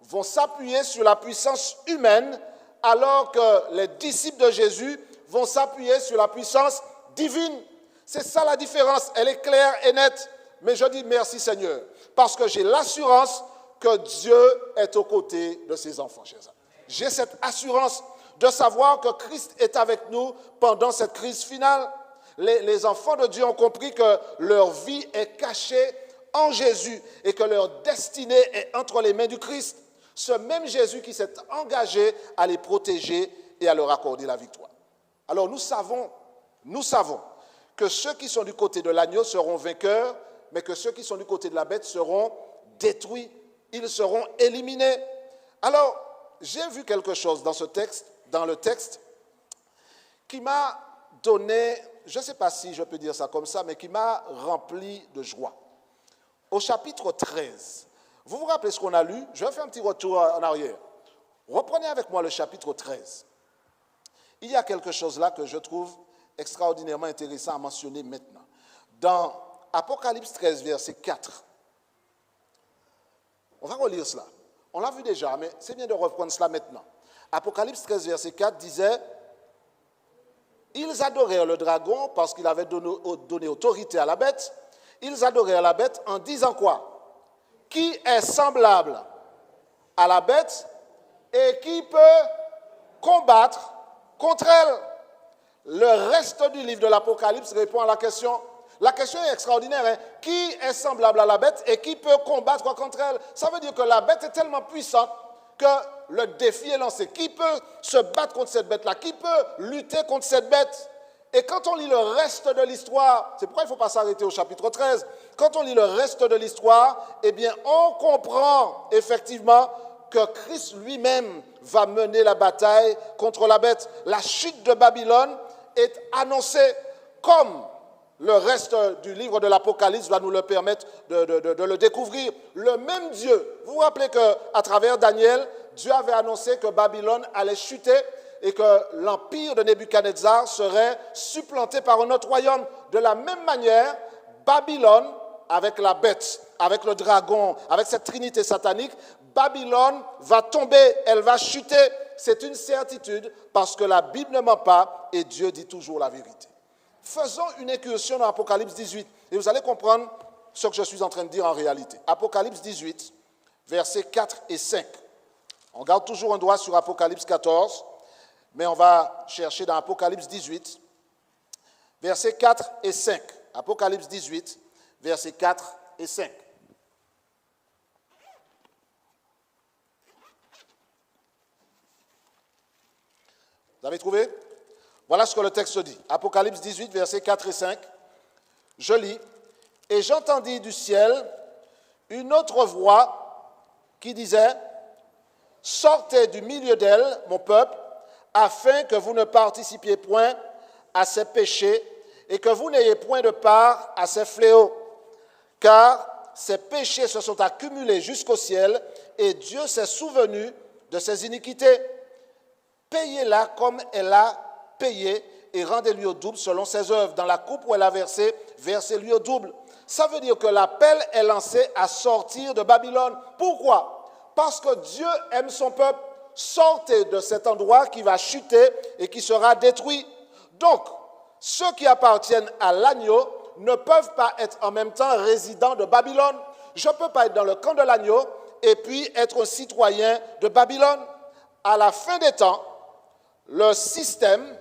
vont s'appuyer sur la puissance humaine, alors que les disciples de Jésus vont s'appuyer sur la puissance divine. C'est ça la différence, elle est claire et nette. Mais je dis merci Seigneur, parce que j'ai l'assurance que Dieu est aux côtés de ses enfants, chers amis. J'ai cette assurance de savoir que Christ est avec nous pendant cette crise finale. Les enfants de Dieu ont compris que leur vie est cachée en Jésus et que leur destinée est entre les mains du Christ. Ce même Jésus qui s'est engagé à les protéger et à leur accorder la victoire. Alors nous savons que ceux qui sont du côté de l'agneau seront vainqueurs, mais que ceux qui sont du côté de la bête seront détruits, ils seront éliminés. Alors, j'ai vu quelque chose dans le texte, qui m'a donné, je ne sais pas si je peux dire ça comme ça, mais qui m'a rempli de joie. Au chapitre 13, vous vous rappelez ce qu'on a lu? Je vais faire un petit retour en arrière. Reprenez avec moi le chapitre 13. Il y a quelque chose là que je trouve extraordinairement intéressant à mentionner maintenant. Dans Apocalypse 13, verset 4, on va relire cela. On l'a vu déjà, mais c'est bien de reprendre cela maintenant. Apocalypse 13, verset 4 disait « Ils adorèrent le dragon parce qu'il avait donné autorité à la bête. Ils adorèrent la bête en disant quoi? Qui est semblable à la bête et qui peut combattre contre elle? » Le reste du livre de l'Apocalypse répond à la question. La question est extraordinaire. Hein? Qui est semblable à la bête et qui peut combattre contre elle? Ça veut dire que la bête est tellement puissante que le défi est lancé. Qui peut se battre contre cette bête-là? Qui peut lutter contre cette bête? Et quand on lit le reste de l'histoire, c'est pourquoi il ne faut pas s'arrêter au chapitre 13, quand on lit le reste de l'histoire, eh bien, on comprend effectivement que Christ lui-même va mener la bataille contre la bête. La chute de Babylone est annoncée, comme le reste du livre de l'Apocalypse va nous le permettre de le découvrir. Le même Dieu, vous vous rappelez qu'à travers Daniel, Dieu avait annoncé que Babylone allait chuter et que l'empire de Nebuchadnezzar serait supplanté par un autre royaume. De la même manière, Babylone, avec la bête, avec le dragon, avec cette trinité satanique, Babylone va tomber, elle va chuter. C'est une certitude parce que la Bible ne ment pas et Dieu dit toujours la vérité. Faisons une incursion dans Apocalypse 18 et vous allez comprendre ce que je suis en train de dire en réalité. Apocalypse 18, versets 4 et 5. On garde toujours un doigt sur Apocalypse 14, mais on va chercher dans Apocalypse 18, versets 4 et 5. Apocalypse 18, versets 4 et 5. Vous avez trouvé? Voilà ce que le texte dit. Apocalypse 18, versets 4 et 5. Je lis. Et j'entendis du ciel une autre voix qui disait, « Sortez du milieu d'elle, mon peuple, afin que vous ne participiez point à ses péchés et que vous n'ayez point de part à ses fléaux. Car ses péchés se sont accumulés jusqu'au ciel et Dieu s'est souvenu de ses iniquités. Payez-la comme elle a payé et rendez-lui au double selon ses œuvres. Dans la coupe où elle a versé, versez-lui au double. » Ça veut dire que l'appel est lancé à sortir de Babylone. Pourquoi? Parce que Dieu aime son peuple. Sortez de cet endroit qui va chuter et qui sera détruit. Donc, ceux qui appartiennent à l'agneau ne peuvent pas être en même temps résidents de Babylone. Je ne peux pas être dans le camp de l'agneau et puis être un citoyen de Babylone. À la fin des temps, le système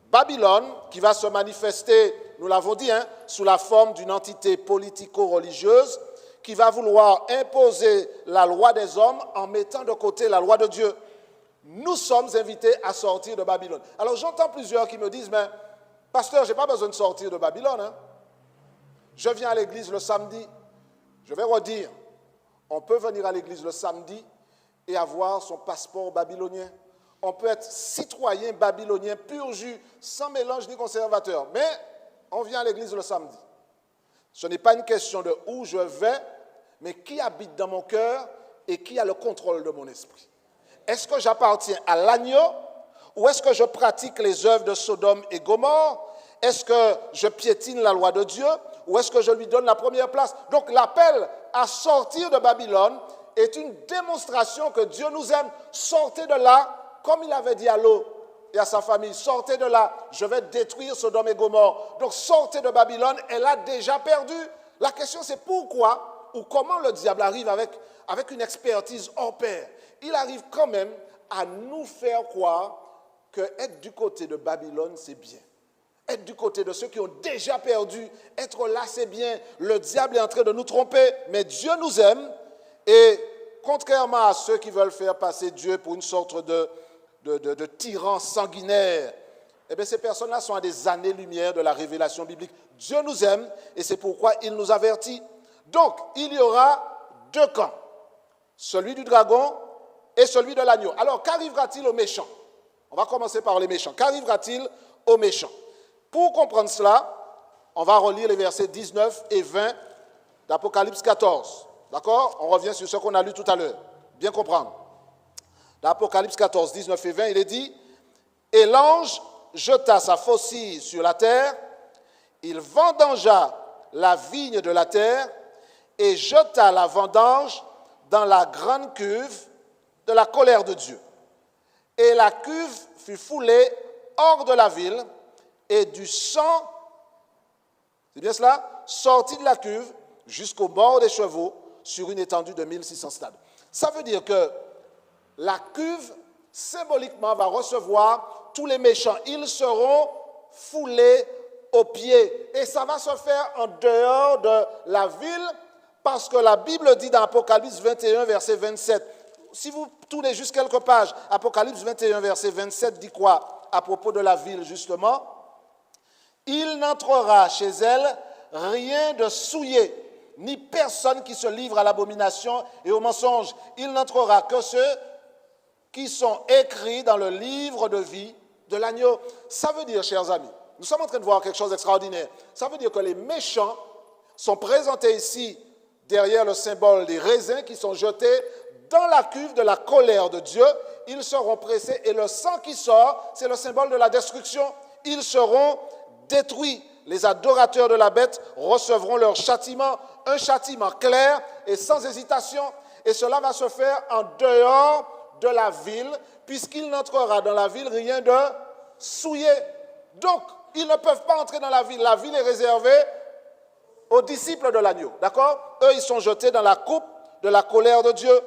Babylone, qui va se manifester, nous l'avons dit, sous la forme d'une entité politico-religieuse, qui va vouloir imposer la loi des hommes en mettant de côté la loi de Dieu. Nous sommes invités à sortir de Babylone. Alors j'entends plusieurs qui me disent, mais pasteur, je n'ai pas besoin de sortir de Babylone. Je viens à l'église le samedi. Je vais redire, on peut venir à l'église le samedi et avoir son passeport babylonien. On peut être citoyen babylonien pur jus, sans mélange ni conservateur. Mais on vient à l'église le samedi. Ce n'est pas une question de où je vais, mais qui habite dans mon cœur et qui a le contrôle de mon esprit. Est-ce que j'appartiens à l'agneau ou est-ce que je pratique les œuvres de Sodome et Gomorrhe? Est-ce que je piétine la loi de Dieu ou est-ce que je lui donne la première place? Donc l'appel à sortir de Babylone est une démonstration que Dieu nous aime. Sortez de là, comme il avait dit à Lot et à sa famille, sortez de là, je vais détruire Sodome et Gomorrhe. Donc sortez de Babylone, elle a déjà perdu. La question c'est pourquoi ou comment le diable arrive avec une expertise hors pair. Il arrive quand même à nous faire croire que être du côté de Babylone, c'est bien. Être du côté de ceux qui ont déjà perdu, être là, c'est bien. Le diable est en train de nous tromper, mais Dieu nous aime et contrairement à ceux qui veulent faire passer Dieu pour une sorte de tyran sanguinaire, eh bien, ces personnes-là sont à des années-lumière de la révélation biblique. Dieu nous aime et c'est pourquoi il nous avertit. Donc, il y aura deux camps, celui du dragon et celui de l'agneau. Alors, qu'arrivera-t-il aux méchants? On va commencer par les méchants. Qu'arrivera-t-il aux méchants? Pour comprendre cela, on va relire les versets 19 et 20 d'Apocalypse 14. D'accord? On revient sur ce qu'on a lu tout à l'heure. Bien comprendre. Dans Apocalypse 14, 19 et 20, il est dit « Et l'ange jeta sa faucille sur la terre, il vendangea la vigne de la terre et jeta la vendange dans la grande cuve de la colère de Dieu. Et la cuve fut foulée hors de la ville, et du sang, c'est bien cela, sortit de la cuve jusqu'au bord des chevaux sur une étendue de 1600 stades. » Ça veut dire que la cuve, symboliquement, va recevoir tous les méchants. Ils seront foulés aux pieds. Et ça va se faire en dehors de la ville, parce que la Bible dit dans Apocalypse 21, verset 27, si vous tournez juste quelques pages, Apocalypse 21, verset 27 dit quoi à propos de la ville, justement? Il n'entrera chez elle rien de souillé, ni personne qui se livre à l'abomination et au mensonge. Il n'entrera que ceux qui sont écrits dans le livre de vie de l'agneau. Ça veut dire, chers amis, nous sommes en train de voir quelque chose d'extraordinaire. Ça veut dire que les méchants sont présentés ici derrière le symbole des raisins qui sont jetés dans la cuve de la colère de Dieu, ils seront pressés et le sang qui sort, c'est le symbole de la destruction. Ils seront détruits. Les adorateurs de la bête recevront leur châtiment, un châtiment clair et sans hésitation. Et cela va se faire en dehors de la ville, puisqu'il n'entrera dans la ville rien de souillé. Donc, ils ne peuvent pas entrer dans la ville. La ville est réservée aux disciples de l'agneau. D'accord? Eux, ils sont jetés dans la coupe de la colère de Dieu.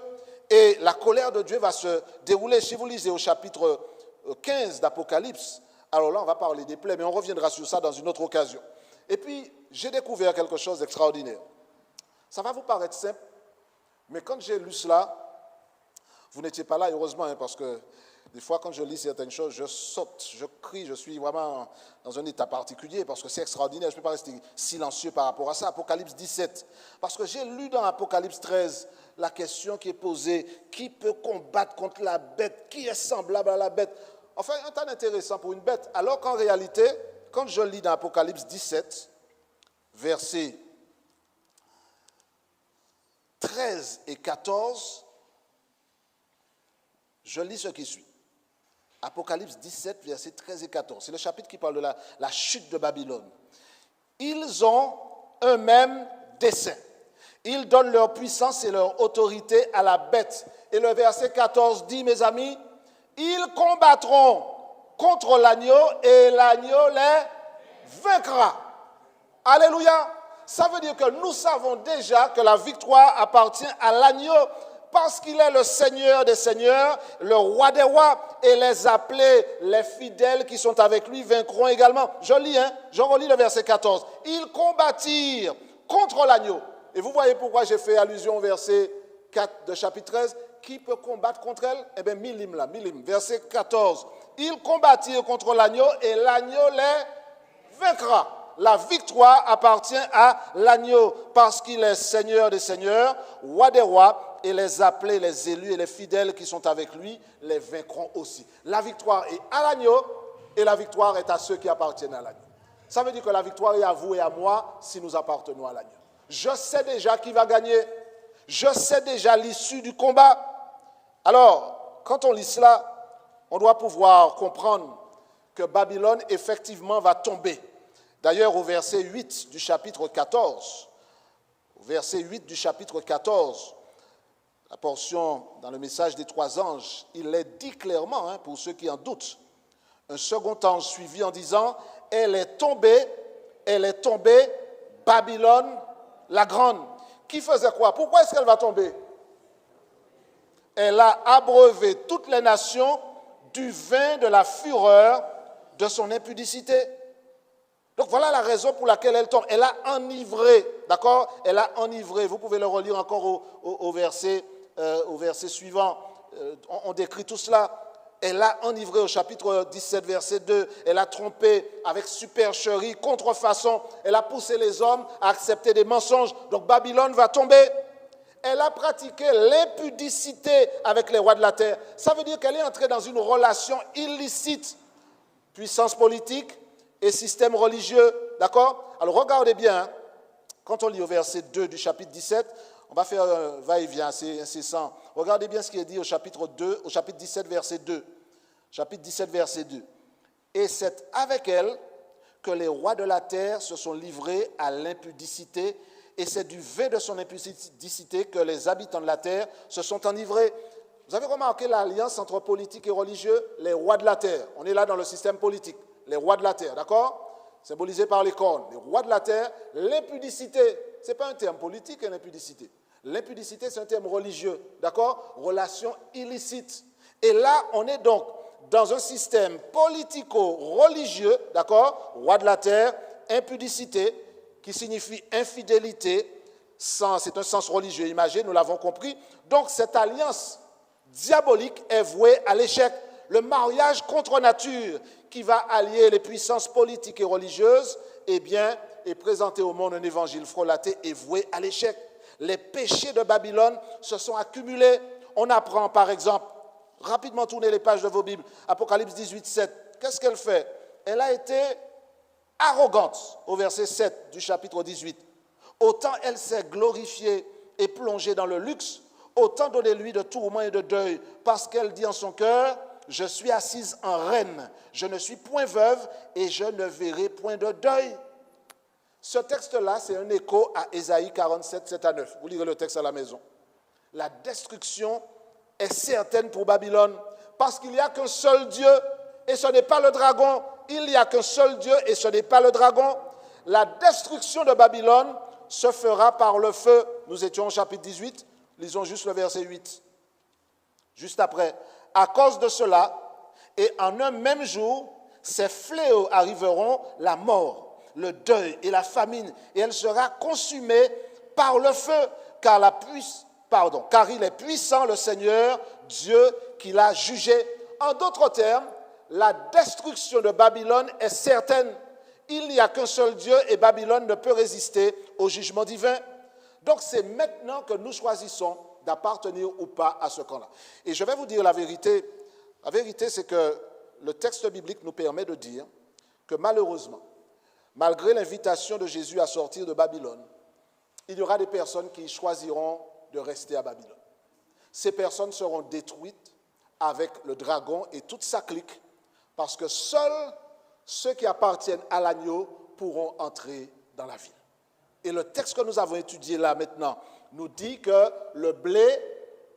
Et la colère de Dieu va se dérouler. Si vous lisez au chapitre 15 d'Apocalypse, alors là, on va parler des plaies, mais on reviendra sur ça dans une autre occasion. Et puis, j'ai découvert quelque chose d'extraordinaire. Ça va vous paraître simple, mais quand j'ai lu cela, vous n'étiez pas là, heureusement, hein, parce que des fois, quand je lis certaines choses, je saute, je crie, je suis vraiment dans un état particulier, parce que c'est extraordinaire, je ne peux pas rester silencieux par rapport à ça. Apocalypse 17, parce que j'ai lu dans Apocalypse 13 la question qui est posée, qui peut combattre contre la bête, qui est semblable à la bête? Enfin, un tas intéressant pour une bête, alors qu'en réalité, quand je lis dans Apocalypse 17, versets 13 et 14, je lis ce qui suit. Apocalypse 17, versets 13 et 14. C'est le chapitre qui parle de la chute de Babylone. Ils ont un même dessein. Ils donnent leur puissance et leur autorité à la bête. Et le verset 14 dit, mes amis, ils combattront contre l'agneau et l'agneau les vaincra. Alléluia. Ça veut dire que nous savons déjà que la victoire appartient à l'agneau parce qu'il est le Seigneur des seigneurs, le roi des rois, et les appelés, les fidèles qui sont avec lui vaincront également. Je lis, je relis le verset 14. Ils combattirent contre l'agneau. Et vous voyez pourquoi j'ai fait allusion au verset 4 de chapitre 13. Qui peut combattre contre elle? Eh bien, Milim là, Milim, verset 14. Ils combattirent contre l'agneau et l'agneau les vaincra. La victoire appartient à l'agneau parce qu'il est Seigneur des seigneurs, roi des rois, et les appelés, les élus et les fidèles qui sont avec lui les vaincront aussi. La victoire est à l'agneau et la victoire est à ceux qui appartiennent à l'agneau. Ça veut dire que la victoire est à vous et à moi si nous appartenons à l'agneau. Je sais déjà qui va gagner. Je sais déjà l'issue du combat. Alors, quand on lit cela, on doit pouvoir comprendre que Babylone, effectivement, va tomber. D'ailleurs, au verset 8 du chapitre 14, la portion dans le message des trois anges, il est dit clairement, pour ceux qui en doutent. Un second ange suivi en disant, elle est tombée, Babylone la grande. Qui faisait quoi? Pourquoi est-ce qu'elle va tomber? Elle a abreuvé toutes les nations du vin de la fureur de son impudicité. Donc voilà la raison pour laquelle elle tombe. Elle a enivré, d'accord? Elle a enivré. Vous pouvez le relire encore au verset suivant. On décrit tout cela. Elle a enivré au chapitre 17, verset 2. Elle a trompé avec supercherie, contrefaçon. Elle a poussé les hommes à accepter des mensonges. Donc Babylone va tomber. Elle a pratiqué l'impudicité avec les rois de la terre. Ça veut dire qu'elle est entrée dans une relation illicite. Puissance politique et système religieux. D'accord? Alors regardez bien, quand on lit au verset 2 du chapitre 17, on va faire un va-et-vient assez incessant. Regardez bien ce qui est dit au chapitre 17, verset 2. Chapitre 17, verset 2. Et c'est avec elle que les rois de la terre se sont livrés à l'impudicité, et c'est du vin de son impudicité que les habitants de la terre se sont enivrés. Vous avez remarqué l'alliance entre politique et religieux? Les rois de la terre. On est là dans le système politique. Les rois de la terre, d'accord? Symbolisé par les cornes. Les rois de la terre, l'impudicité. Ce n'est pas un terme politique, l'impudicité. L'impudicité, c'est un terme religieux, d'accord? Relation illicite. Et là, on est donc dans un système politico-religieux, d'accord? Roi de la terre, impudicité, qui signifie infidélité, c'est un sens religieux imagé, nous l'avons compris. Donc, cette alliance diabolique est vouée à l'échec. Le mariage contre nature qui va allier les puissances politiques et religieuses, eh bien, est présenté au monde un évangile frelaté et voué à l'échec. Les péchés de Babylone se sont accumulés. On apprend, par exemple, rapidement tournez les pages de vos Bibles, Apocalypse 18, 7. Qu'est-ce qu'elle fait? Elle a été arrogante, au verset 7 du chapitre 18. Autant elle s'est glorifiée et plongée dans le luxe, autant donnez-lui de tourments et de deuil, parce qu'elle dit en son cœur, je suis assise en reine, je ne suis point veuve et je ne verrai point de deuil. Ce texte-là, c'est un écho à Ésaïe 47, 7 à 9. Vous lirez le texte à la maison. La destruction est certaine pour Babylone, parce qu'il n'y a qu'un seul Dieu, et ce n'est pas le dragon. Il n'y a qu'un seul Dieu, et ce n'est pas le dragon. La destruction de Babylone se fera par le feu. Nous étions au chapitre 18, lisons juste le verset 8. Juste après. À cause de cela, et en un même jour, ces fléaux arriveront, la mort, le deuil et la famine, et elle sera consumée par le feu, car il est puissant le Seigneur, Dieu qui l'a jugé. En d'autres termes, la destruction de Babylone est certaine. Il n'y a qu'un seul Dieu et Babylone ne peut résister au jugement divin. Donc c'est maintenant que nous choisissons d'appartenir ou pas à ce camp-là. Et je vais vous dire la vérité. La vérité, c'est que le texte biblique nous permet de dire que malheureusement, malgré l'invitation de Jésus à sortir de Babylone, il y aura des personnes qui choisiront de rester à Babylone. Ces personnes seront détruites avec le dragon et toute sa clique, parce que seuls ceux qui appartiennent à l'agneau pourront entrer dans la ville. Et le texte que nous avons étudié là maintenant nous dit que le blé,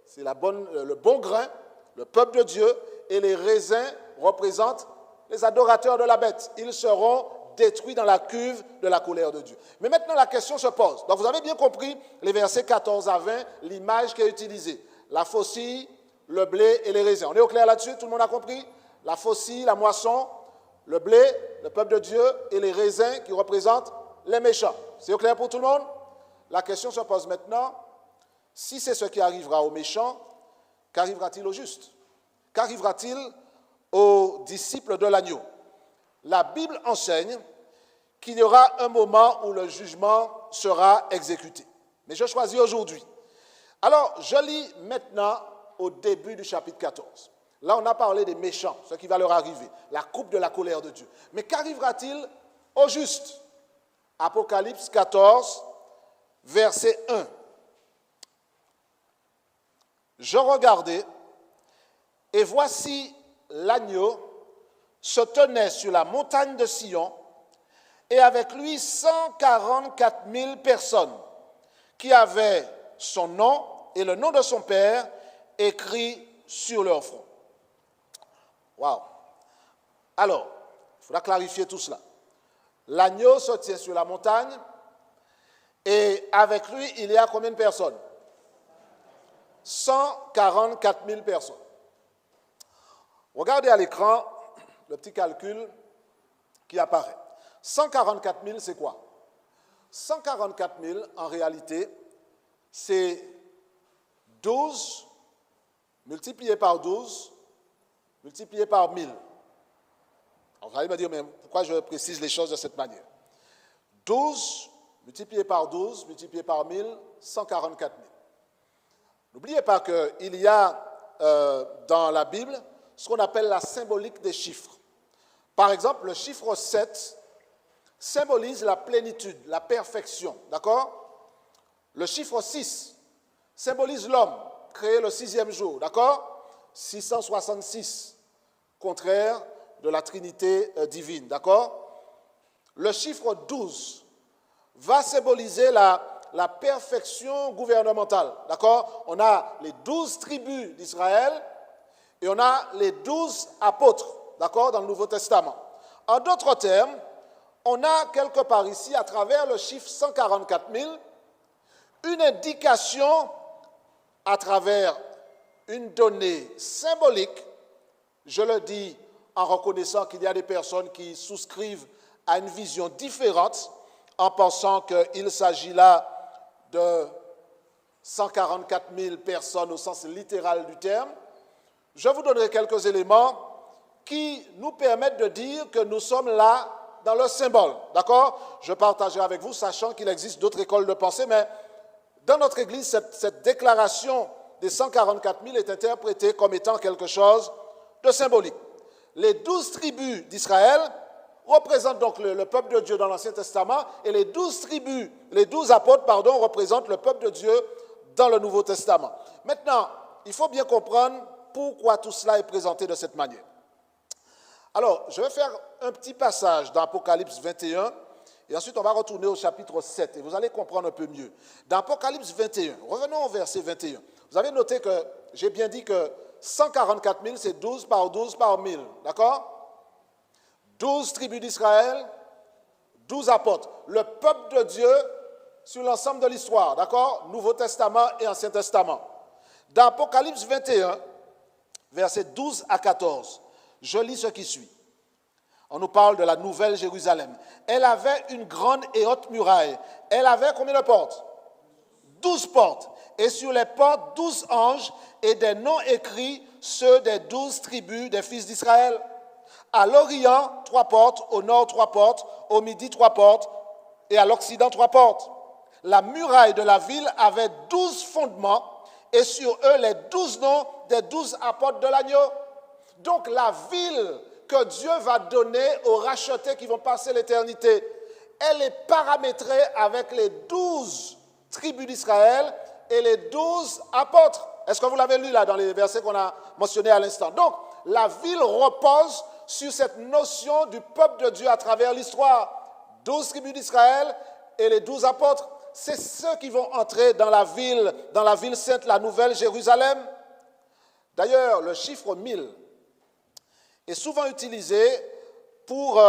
c'est le bon grain, le peuple de Dieu, et les raisins représentent les adorateurs de la bête. Ils seront détruits dans la cuve de la colère de Dieu. Mais maintenant, la question se pose. Donc, vous avez bien compris les versets 14 à 20, l'image qui est utilisée. La faucille, le blé et les raisins. On est au clair là-dessus? Tout le monde a compris? La faucille, la moisson, le blé, le peuple de Dieu, et les raisins qui représentent les méchants. C'est au clair pour tout le monde? La question se pose maintenant, si c'est ce qui arrivera aux méchants, qu'arrivera-t-il aux justes? Qu'arrivera-t-il aux disciples de l'agneau? La Bible enseigne qu'il y aura un moment où le jugement sera exécuté. Mais je choisis aujourd'hui. Alors, je lis maintenant au début du chapitre 14. Là, on a parlé des méchants, ce qui va leur arriver, la coupe de la colère de Dieu. Mais qu'arrivera-t-il aux justes? Apocalypse 14, verset 1. Je regardais, et voici l'agneau se tenait sur la montagne de Sion, et avec lui 144 000 personnes qui avaient son nom et le nom de son Père écrit sur leur front. Waouh! Alors, il faudra clarifier tout cela. L'agneau se tient sur la montagne, et avec lui, il y a combien de personnes? 144 000 personnes. Regardez à l'écran le petit calcul qui apparaît. 144 000, c'est quoi? 144 000, en réalité, c'est 12 multiplié par 12, multiplié par 1000. Alors, vous allez me dire, mais pourquoi je précise les choses de cette manière? 12 multiplié par 12, multiplié par 1000, 144 000. N'oubliez pas qu'il y a dans la Bible ce qu'on appelle la symbolique des chiffres. Par exemple, le chiffre 7 symbolise la plénitude, la perfection, d'accord? Le chiffre 6 symbolise l'homme, créé le sixième jour, d'accord? 666, contraire de la Trinité divine, d'accord? Le chiffre 12 va symboliser la perfection gouvernementale, d'accord? On a les 12 tribus d'Israël et on a les 12 apôtres, d'accord, dans le Nouveau Testament. En d'autres termes, on a quelque part ici, à travers le chiffre 144 000, une indication à travers une donnée symbolique, je le dis en reconnaissant qu'il y a des personnes qui souscrivent à une vision différente, en pensant qu'il s'agit là de 144 000 personnes au sens littéral du terme. Je vous donnerai quelques éléments qui nous permettent de dire que nous sommes là dans le symbole, d'accord? Je partagerai avec vous, sachant qu'il existe d'autres écoles de pensée, mais dans notre Église, cette déclaration des 144 000 est interprétée comme étant quelque chose de symbolique. Les 12 tribus d'Israël représentent donc le peuple de Dieu dans l'Ancien Testament, et les 12 apôtres, représentent le peuple de Dieu dans le Nouveau Testament. Maintenant, il faut bien comprendre pourquoi tout cela est présenté de cette manière. Alors, je vais faire un petit passage dans Apocalypse 21 et ensuite on va retourner au chapitre 7 et vous allez comprendre un peu mieux. Dans Apocalypse 21, revenons au verset 21. Vous avez noté que j'ai bien dit que 144 000, c'est 12 par 12 par 1000, d'accord? 12 tribus d'Israël, 12 apôtres. Le peuple de Dieu sur l'ensemble de l'histoire, d'accord? Nouveau Testament et Ancien Testament. Dans Apocalypse 21, versets 12 à 14, je lis ce qui suit. On nous parle de la nouvelle Jérusalem. Elle avait une grande et haute muraille. Elle avait combien de portes? 12 portes. Et sur les portes, 12 anges et des noms écrits, ceux des 12 tribus des fils d'Israël. À l'Orient, 3 portes, au nord, 3 portes, au midi, 3 portes, et à l'Occident, 3 portes. La muraille de la ville avait 12 fondements, et sur eux, les 12 noms des 12 apôtres de l'agneau. Donc, la ville que Dieu va donner aux rachetés qui vont passer l'éternité, elle est paramétrée avec les 12 tribus d'Israël et les 12 apôtres. Est-ce que vous l'avez lu là dans les versets qu'on a mentionnés à l'instant? Donc, la ville repose sur cette notion du peuple de Dieu à travers l'histoire. 12 tribus d'Israël et les 12 apôtres, c'est ceux qui vont entrer dans la ville sainte, la nouvelle Jérusalem. D'ailleurs, le chiffre 1000 est souvent utilisé pour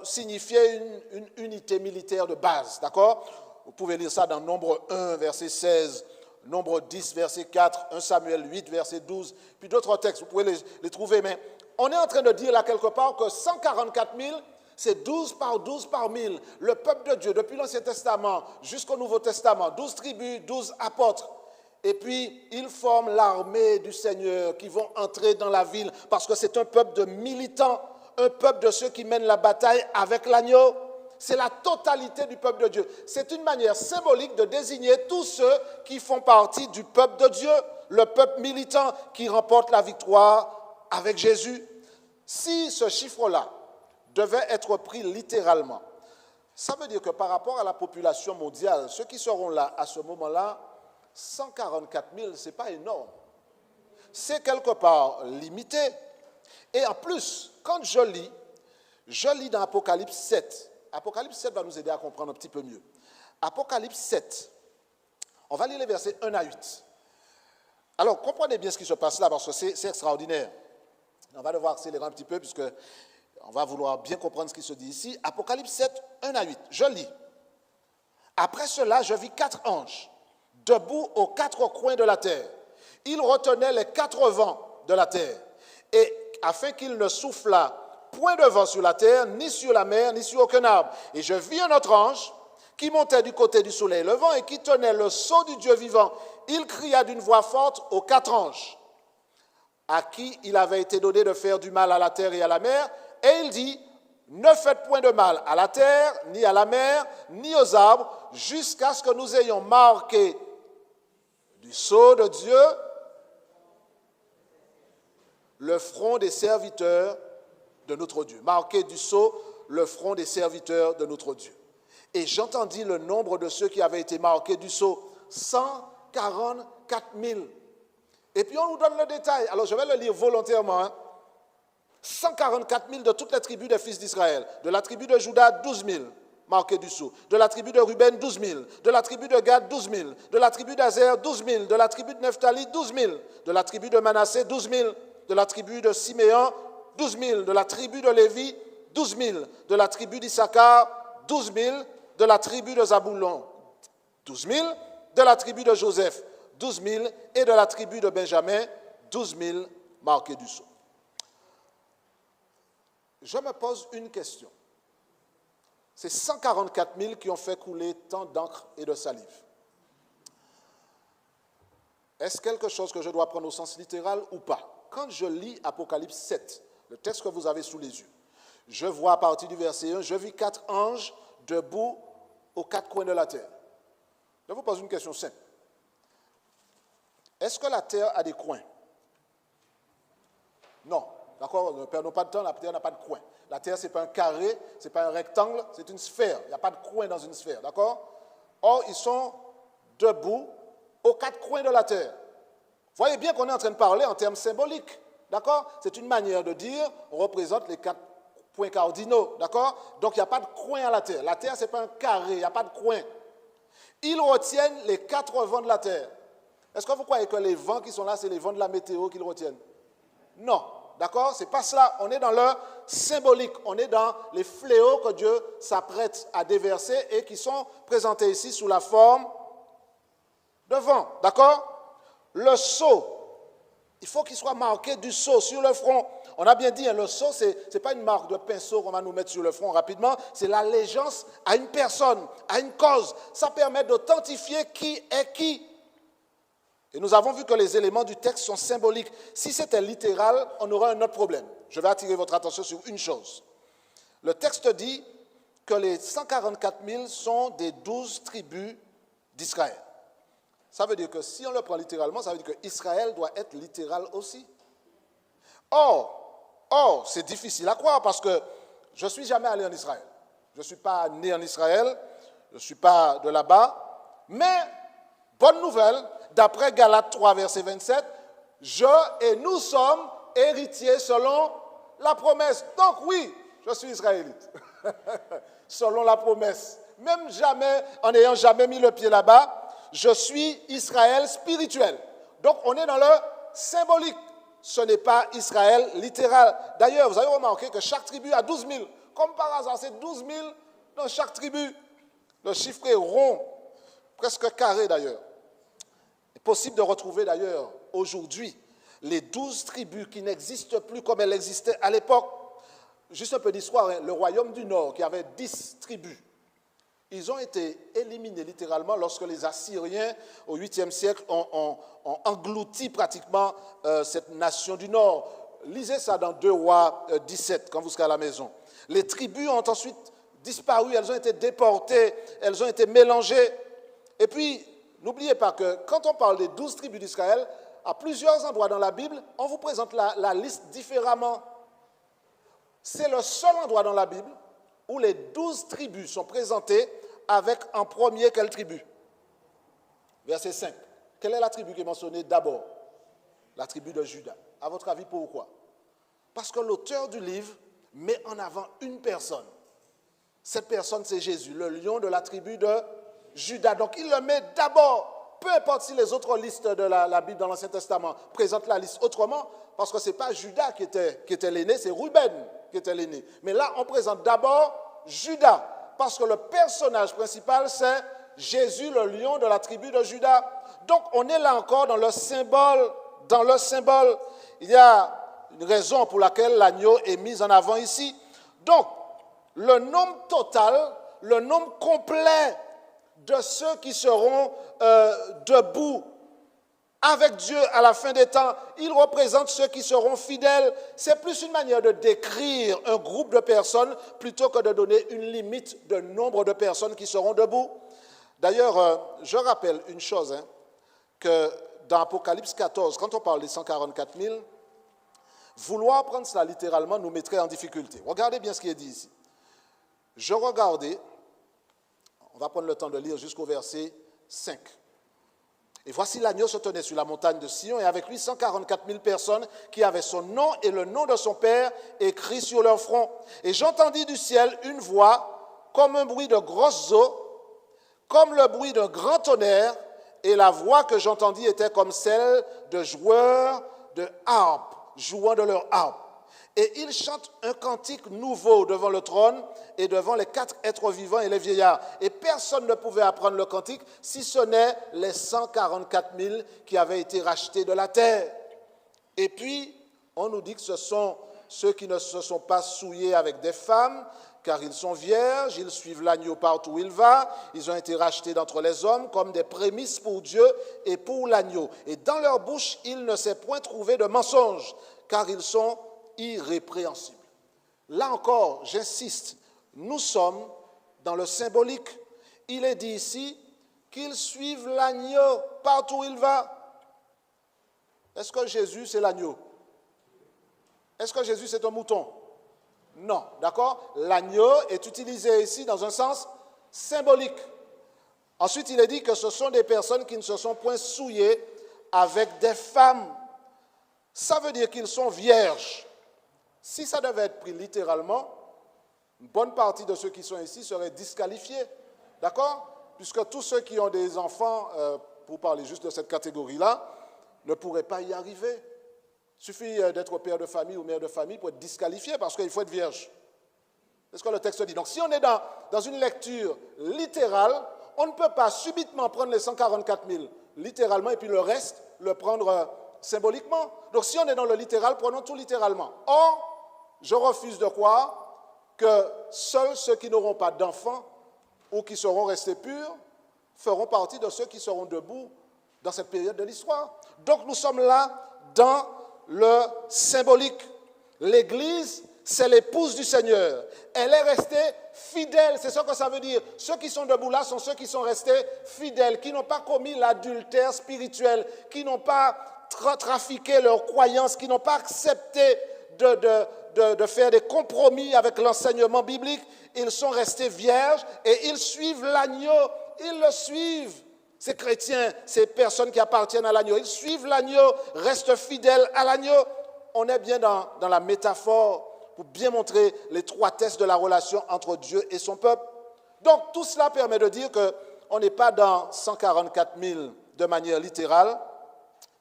signifier une unité militaire de base, d'accord? Vous pouvez lire ça dans Nombre 1, verset 16, Nombre 10, verset 4, 1 Samuel 8, verset 12, puis d'autres textes, vous pouvez les trouver. Mais on est en train de dire là quelque part que 144 000, c'est 12 par 1000. Le peuple de Dieu, depuis l'Ancien Testament jusqu'au Nouveau Testament, 12 tribus, 12 apôtres. Et puis, ils forment l'armée du Seigneur qui vont entrer dans la ville parce que c'est un peuple de militants, un peuple de ceux qui mènent la bataille avec l'agneau. C'est la totalité du peuple de Dieu. C'est une manière symbolique de désigner tous ceux qui font partie du peuple de Dieu, le peuple militant qui remporte la victoire avec Jésus. Si ce chiffre-là devait être pris littéralement, ça veut dire que par rapport à la population mondiale, ceux qui seront là à ce moment-là, 144 000, ce n'est pas énorme. C'est quelque part limité. Et en plus, quand je lis dans Apocalypse 7. Apocalypse 7 va nous aider à comprendre un petit peu mieux. Apocalypse 7, on va lire les versets 1 à 8. Alors, comprenez bien ce qui se passe là, parce que c'est extraordinaire. On va devoir accélérer un petit peu, puisque on va vouloir bien comprendre ce qui se dit ici. Apocalypse 7, 1 à 8. Je lis. Après cela, je vis 4 anges, debout aux 4 coins de la terre. Ils retenaient les 4 vents de la terre, et afin qu'ils ne soufflât point de vent sur la terre, ni sur la mer, ni sur aucun arbre. Et je vis un autre ange qui montait du côté du soleil levant et qui tenait le sceau du Dieu vivant. Il cria d'une voix forte aux 4 anges, à qui il avait été donné de faire du mal à la terre et à la mer. Et il dit, ne faites point de mal à la terre, ni à la mer, ni aux arbres, jusqu'à ce que nous ayons marqué du sceau de Dieu le front des serviteurs de notre Dieu. Marqué du sceau le front des serviteurs de notre Dieu. Et j'entendis le nombre de ceux qui avaient été marqués du sceau, 144 000. Et puis on nous donne le détail. Alors je vais le lire volontairement. 144 000 de toutes les tribus des fils d'Israël. De la tribu de Juda, 12 000 marqués du sceau. De la tribu de Ruben, 12 000. De la tribu de Gad, 12 000. De la tribu d'Azer, 12 000. De la tribu de Nephtali, 12 000. De la tribu de Manassé, 12 000. De la tribu de Siméon, 12 000. De la tribu de Lévi, 12 000. De la tribu d'Issachar, 12 000. De la tribu de Zaboulon, 12 000. De la tribu de Joseph, 12 000. Et de la tribu de Benjamin, 12 000 marqués du sceau. Je me pose une question. C'est 144 000 qui ont fait couler tant d'encre et de salive. Est-ce quelque chose que je dois prendre au sens littéral ou pas? Quand je lis Apocalypse 7, le texte que vous avez sous les yeux, je vois à partir du verset 1, je vis 4 anges debout aux 4 coins de la terre. Je vous pose une question simple. Est-ce que la terre a des coins? Non. D'accord? Ne perdons pas de temps, la terre n'a pas de coin. La terre, ce n'est pas un carré, ce n'est pas un rectangle, c'est une sphère. Il n'y a pas de coin dans une sphère. D'accord? Or, ils sont debout aux 4 coins de la terre. Voyez bien qu'on est en train de parler en termes symboliques. D'accord? C'est une manière de dire, on représente les 4 points cardinaux. D'accord? Donc, il n'y a pas de coin à la terre. La terre, ce n'est pas un carré, il n'y a pas de coin. Ils retiennent les 4 vents de la terre. Est-ce que vous croyez que les vents qui sont là, c'est les vents de la météo qu'ils retiennent? Non. D'accord? Ce n'est pas cela. On est dans le symbolique. On est dans les fléaux que Dieu s'apprête à déverser et qui sont présentés ici sous la forme de vent. D'accord? Le sceau. Il faut qu'il soit marqué du sceau sur le front. On a bien dit, le sceau, ce n'est pas une marque de pinceau qu'on va nous mettre sur le front rapidement. C'est l'allégeance à une personne, à une cause. Ça permet d'authentifier qui est qui. Et nous avons vu que les éléments du texte sont symboliques. Si c'était littéral, on aurait un autre problème. Je vais attirer votre attention sur une chose. Le texte dit que les 144 000 sont des 12 tribus d'Israël. Ça veut dire que si on le prend littéralement, ça veut dire qu'Israël doit être littéral aussi. Or, c'est difficile à croire parce que je ne suis jamais allé en Israël. Je ne suis pas né en Israël, je ne suis pas de là-bas. Mais, bonne nouvelle, d'après Galates 3, verset 27, je et nous sommes héritiers selon la promesse. Donc oui, je suis israélite, selon la promesse. Même jamais, en n'ayant jamais mis le pied là-bas, je suis Israël spirituel. Donc on est dans le symbolique. Ce n'est pas Israël littéral. D'ailleurs, vous avez remarqué que chaque tribu a 12 000. Comme par hasard, c'est 12 000 dans chaque tribu. Le chiffre est rond, presque carré d'ailleurs. Il est possible de retrouver d'ailleurs aujourd'hui les 12 tribus qui n'existent plus comme elles existaient à l'époque. Juste un peu d'histoire, hein. Le royaume du Nord qui avait 10 tribus, ils ont été éliminés littéralement lorsque les Assyriens, au 8e siècle, ont englouti pratiquement cette nation du Nord. Lisez ça dans 2 Rois 17, quand vous serez à la maison. Les tribus ont ensuite disparu, elles ont été déportées, elles ont été mélangées. Et puis, n'oubliez pas que quand on parle des 12 tribus d'Israël, à plusieurs endroits dans la Bible, on vous présente la liste différemment. C'est le seul endroit dans la Bible où les 12 tribus sont présentées avec en premier quelle tribu? Verset 5. Quelle est la tribu qui est mentionnée d'abord? La tribu de Juda. À votre avis, pourquoi? Parce que l'auteur du livre met en avant une personne. Cette personne, c'est Jésus, le lion de la tribu de Juda. Donc, il le met d'abord. Peu importe si les autres listes de la Bible dans l'Ancien Testament présentent la liste autrement, parce que ce n'est pas Juda qui était l'aîné, c'est Ruben qui était l'aîné. Mais là, on présente d'abord Juda, parce que le personnage principal, c'est Jésus, le lion de la tribu de Juda. Donc, on est là encore dans le symbole. Dans le symbole, il y a une raison pour laquelle l'agneau est mis en avant ici. Donc, le nombre total, le nombre complet de ceux qui seront debout avec Dieu à la fin des temps, il représente ceux qui seront fidèles. C'est plus une manière de décrire un groupe de personnes plutôt que de donner une limite de nombre de personnes qui seront debout. D'ailleurs, je rappelle une chose, que dans Apocalypse 14, quand on parle des 144 000, vouloir prendre cela littéralement nous mettrait en difficulté. Regardez bien ce qui est dit ici. Je regardais, on va prendre le temps de lire jusqu'au verset 5. Et voici l'agneau se tenait sur la montagne de Sion et avec lui 144 000 personnes qui avaient son nom et le nom de son Père écrit sur leur front. Et j'entendis du ciel une voix comme un bruit de grosses eaux, comme le bruit d'un grand tonnerre, et la voix que j'entendis était comme celle de joueurs de harpe, jouant de leur harpe. Et ils chantent un cantique nouveau devant le trône et devant les 4 êtres vivants et les vieillards. Et personne ne pouvait apprendre le cantique si ce n'est les 144 000 qui avaient été rachetés de la terre. Et puis, on nous dit que ce sont ceux qui ne se sont pas souillés avec des femmes, car ils sont vierges, ils suivent l'agneau partout où il va, ils ont été rachetés d'entre les hommes comme des prémices pour Dieu et pour l'agneau. Et dans leur bouche, il ne s'est point trouvé de mensonge, car ils sont irrépréhensibles. Là encore, j'insiste, nous sommes dans le symbolique. Il est dit ici qu'ils suivent l'agneau partout où il va. Est-ce que Jésus, c'est l'agneau? Est-ce que Jésus, c'est un mouton? Non, d'accord? L'agneau est utilisé ici dans un sens symbolique. Ensuite, il est dit que ce sont des personnes qui ne se sont point souillées avec des femmes. Ça veut dire qu'ils sont vierges. Si ça devait être pris littéralement, une bonne partie de ceux qui sont ici seraient disqualifiés. D'accord? Puisque tous ceux qui ont des enfants, pour parler juste de cette catégorie-là, ne pourraient pas y arriver. Il suffit d'être père de famille ou mère de famille pour être disqualifié parce qu'il faut être vierge. C'est ce que le texte dit. Donc si on est dans une lecture littérale, on ne peut pas subitement prendre les 144 000 littéralement et puis le reste le prendre symboliquement. Donc si on est dans le littéral, prenons tout littéralement. Or, je refuse de croire que seuls ceux qui n'auront pas d'enfants ou qui seront restés purs feront partie de ceux qui seront debout dans cette période de l'histoire. Donc nous sommes là dans le symbolique. L'Église, c'est l'épouse du Seigneur. Elle est restée fidèle, c'est ce que ça veut dire. Ceux qui sont debout là sont ceux qui sont restés fidèles, qui n'ont pas commis l'adultère spirituel, qui n'ont pas trafiqué leurs croyances, qui n'ont pas accepté de faire des compromis avec l'enseignement biblique. Ils sont restés vierges et ils suivent l'agneau. Ils le suivent. Ces chrétiens, ces personnes qui appartiennent à l'agneau, ils suivent l'agneau, restent fidèles à l'agneau. On est bien dans la métaphore pour bien montrer l'étroitesse de la relation entre Dieu et son peuple. Donc tout cela permet de dire qu'on n'est pas dans 144 000 de manière littérale,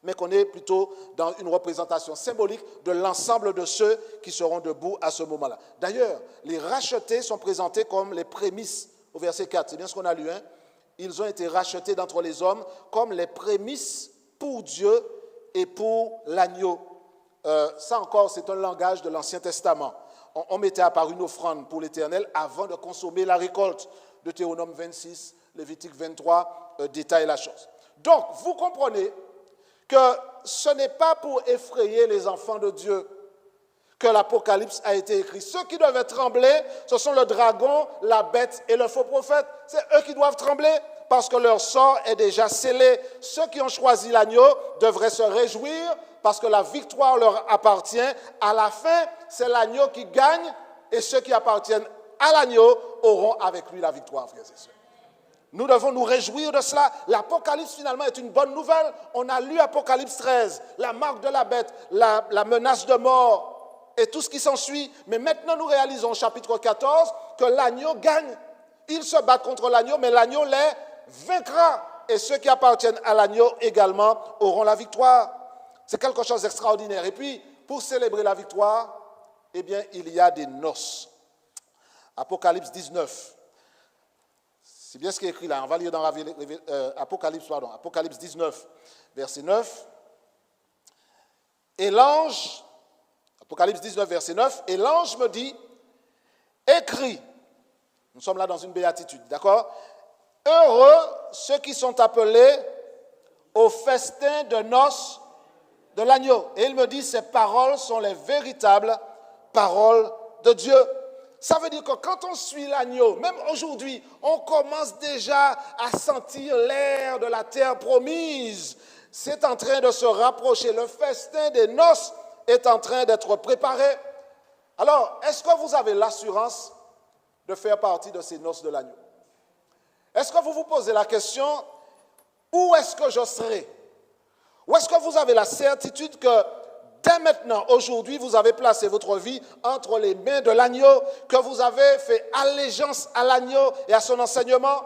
mais qu'on est plutôt dans une représentation symbolique de l'ensemble de ceux qui seront debout à ce moment-là. D'ailleurs, les rachetés sont présentés comme les prémices au verset 4. C'est bien ce qu'on a lu, hein? Ils ont été rachetés d'entre les hommes comme les prémices pour Dieu et pour l'agneau. Ça encore, c'est un langage de l'Ancien Testament. On mettait à part une offrande pour l'Éternel avant de consommer la récolte. Deutéronome 26, Lévitique 23 détaille la chose. Donc, vous comprenez que ce n'est pas pour effrayer les enfants de Dieu que l'Apocalypse a été écrit. Ceux qui doivent trembler, ce sont le dragon, la bête et le faux prophète. C'est eux qui doivent trembler parce que leur sort est déjà scellé. Ceux qui ont choisi l'agneau devraient se réjouir parce que la victoire leur appartient. À la fin, c'est l'agneau qui gagne et ceux qui appartiennent à l'agneau auront avec lui la victoire, frères et sœurs. Nous devons nous réjouir de cela. L'Apocalypse, finalement, est une bonne nouvelle. On a lu Apocalypse 13, la marque de la bête, la menace de mort et tout ce qui s'ensuit. Mais maintenant, nous réalisons au chapitre 14 que l'agneau gagne. Ils se battent contre l'agneau, mais l'agneau les vaincra. Et ceux qui appartiennent à l'agneau également auront la victoire. C'est quelque chose d'extraordinaire. Et puis, pour célébrer la victoire, eh bien, il y a des noces. Apocalypse 19. C'est bien ce qui est écrit là. On va lire dans Apocalypse 19, verset 9. Et l'ange, Apocalypse 19, verset 9, et l'ange me dit, écris. Nous sommes là dans une béatitude, d'accord? Heureux ceux qui sont appelés au festin de noces de l'agneau. Et il me dit, ces paroles sont les véritables paroles de Dieu. Ça veut dire que quand on suit l'agneau, même aujourd'hui, on commence déjà à sentir l'air de la terre promise. C'est en train de se rapprocher. Le festin des noces est en train d'être préparé. Alors, est-ce que vous avez l'assurance de faire partie de ces noces de l'agneau? Est-ce que vous vous posez la question, où est-ce que je serai? Ou est-ce que vous avez la certitude que dès maintenant, aujourd'hui, vous avez placé votre vie entre les mains de l'agneau, que vous avez fait allégeance à l'agneau et à son enseignement?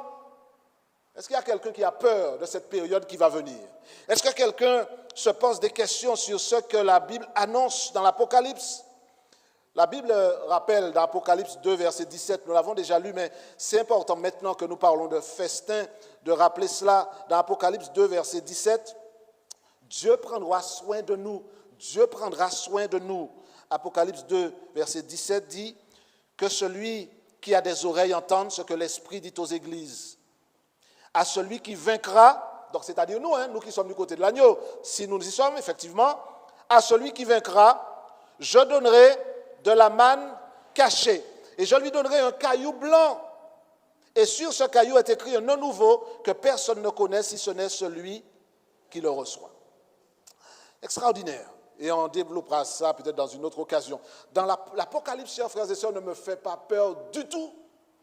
Est-ce qu'il y a quelqu'un qui a peur de cette période qui va venir? Est-ce que quelqu'un se pose des questions sur ce que la Bible annonce dans l'Apocalypse? La Bible rappelle dans Apocalypse 2, verset 17, nous l'avons déjà lu, mais c'est important maintenant que nous parlons de festin, de rappeler cela. Dans Apocalypse 2, verset 17, Dieu prendra soin de nous. Dieu prendra soin de nous. Apocalypse 2, verset 17 dit que celui qui a des oreilles entende ce que l'Esprit dit aux églises. À celui qui vaincra, donc c'est-à-dire nous, nous qui sommes du côté de l'agneau, si nous y sommes effectivement, à celui qui vaincra, je donnerai de la manne cachée et je lui donnerai un caillou blanc. Et sur ce caillou est écrit un nom nouveau que personne ne connaît si ce n'est celui qui le reçoit. Extraordinaire. Et on développera ça peut-être dans une autre occasion. Dans l'Apocalypse, chers frères et sœurs, ne me fait pas peur du tout.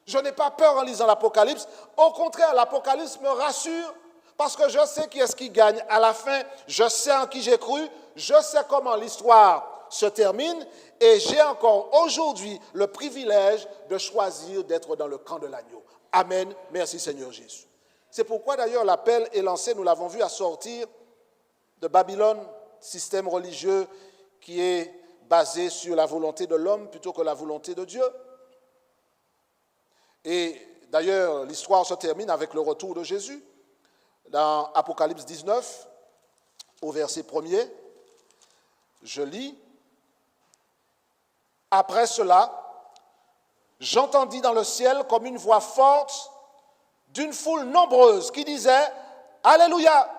Je n'ai pas peur en lisant l'Apocalypse. Au contraire, l'Apocalypse me rassure parce que je sais qui est-ce qui gagne à la fin, je sais en qui j'ai cru, je sais comment l'histoire se termine, et j'ai encore aujourd'hui le privilège de choisir d'être dans le camp de l'agneau. Amen. Merci Seigneur Jésus. C'est pourquoi d'ailleurs l'appel est lancé, nous l'avons vu, à sortir de Babylone, système religieux qui est basé sur la volonté de l'homme plutôt que la volonté de Dieu. Et d'ailleurs, l'histoire se termine avec le retour de Jésus. Dans Apocalypse 19, au verset 1er, je lis. Après cela, j'entendis dans le ciel comme une voix forte d'une foule nombreuse qui disait « Alléluia,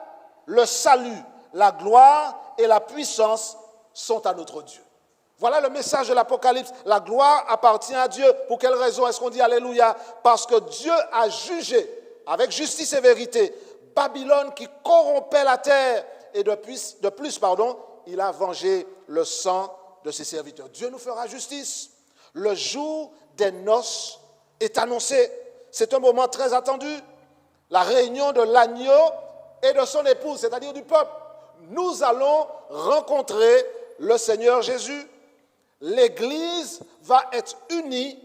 le salut, la gloire et la puissance sont à notre Dieu. » Voilà le message de l'Apocalypse. La gloire appartient à Dieu. Pour quelle raison est-ce qu'on dit Alléluia? Parce que Dieu a jugé avec justice et vérité Babylone qui corrompait la terre. Et de plus, il a vengé le sang de ses serviteurs. Dieu nous fera justice. Le jour des noces est annoncé. C'est un moment très attendu. La réunion de l'agneau et de son épouse, c'est-à-dire du peuple. Nous allons rencontrer le Seigneur Jésus. L'Église va être unie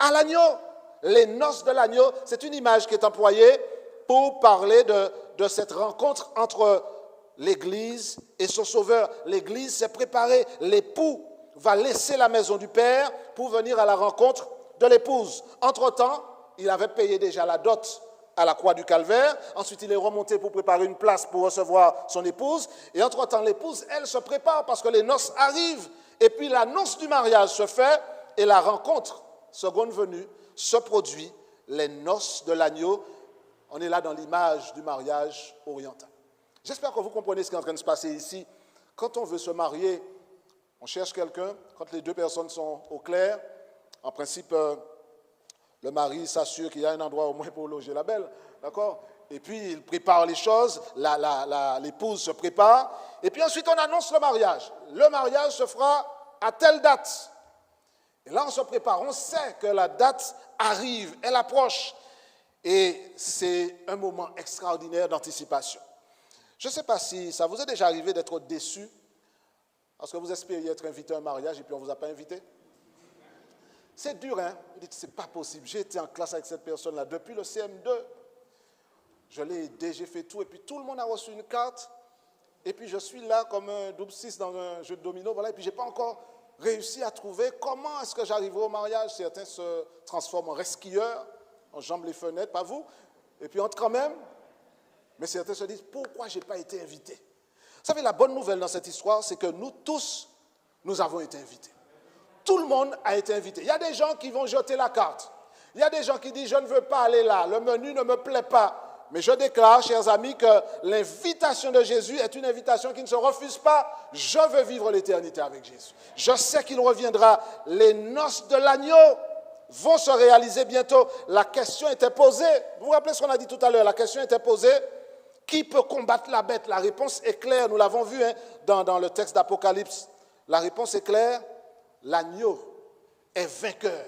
à l'agneau. Les noces de l'agneau, c'est une image qui est employée pour parler de cette rencontre entre l'Église et son Sauveur. L'Église s'est préparée. L'époux va laisser la maison du Père pour venir à la rencontre de l'épouse. Entre-temps, il avait payé déjà la dot à la croix du Calvaire. Ensuite, il est remonté pour préparer une place pour recevoir son épouse. Et entre-temps, l'épouse, elle, se prépare parce que les noces arrivent. Et puis, l'annonce du mariage se fait et la rencontre, seconde venue, se produit. Les noces de l'agneau. On est là dans l'image du mariage oriental. J'espère que vous comprenez ce qui est en train de se passer ici. Quand on veut se marier, on cherche quelqu'un. Quand les deux personnes sont au clair, en principe, le mari s'assure qu'il y a un endroit au moins pour loger la belle, d'accord? Et puis, il prépare les choses, l'épouse se prépare, et puis ensuite, on annonce le mariage. Le mariage se fera à telle date. Et là, on se prépare, on sait que la date arrive, elle approche, et c'est un moment extraordinaire d'anticipation. Je ne sais pas si ça vous est déjà arrivé d'être déçu, parce que vous espériez être invité à un mariage, et puis on ne vous a pas invité. C'est dur, hein? Vous dites, c'est pas possible. J'ai été en classe avec cette personne-là depuis le CM2. Je l'ai aidé, j'ai fait tout, et puis tout le monde a reçu une carte, et puis je suis là comme un double 6 dans un jeu de domino, voilà, et puis je n'ai pas encore réussi à trouver comment est-ce que j'arriverai au mariage. Certains se transforment en resquilleurs, on jambe les fenêtres, pas vous, et puis entrent quand même, mais certains se disent, pourquoi je n'ai pas été invité? Vous savez, la bonne nouvelle dans cette histoire, c'est que nous tous, nous avons été invités. Tout le monde a été invité. Il y a des gens qui vont jeter la carte. Il y a des gens qui disent, je ne veux pas aller là, le menu ne me plaît pas. Mais je déclare, chers amis, que l'invitation de Jésus est une invitation qui ne se refuse pas. Je veux vivre l'éternité avec Jésus. Je sais qu'il reviendra. Les noces de l'agneau vont se réaliser bientôt. La question était posée. Vous vous rappelez ce qu'on a dit tout à l'heure? La question était posée. Qui peut combattre la bête? La réponse est claire. Nous l'avons vu dans le texte d'Apocalypse. La réponse est claire. L'agneau est vainqueur.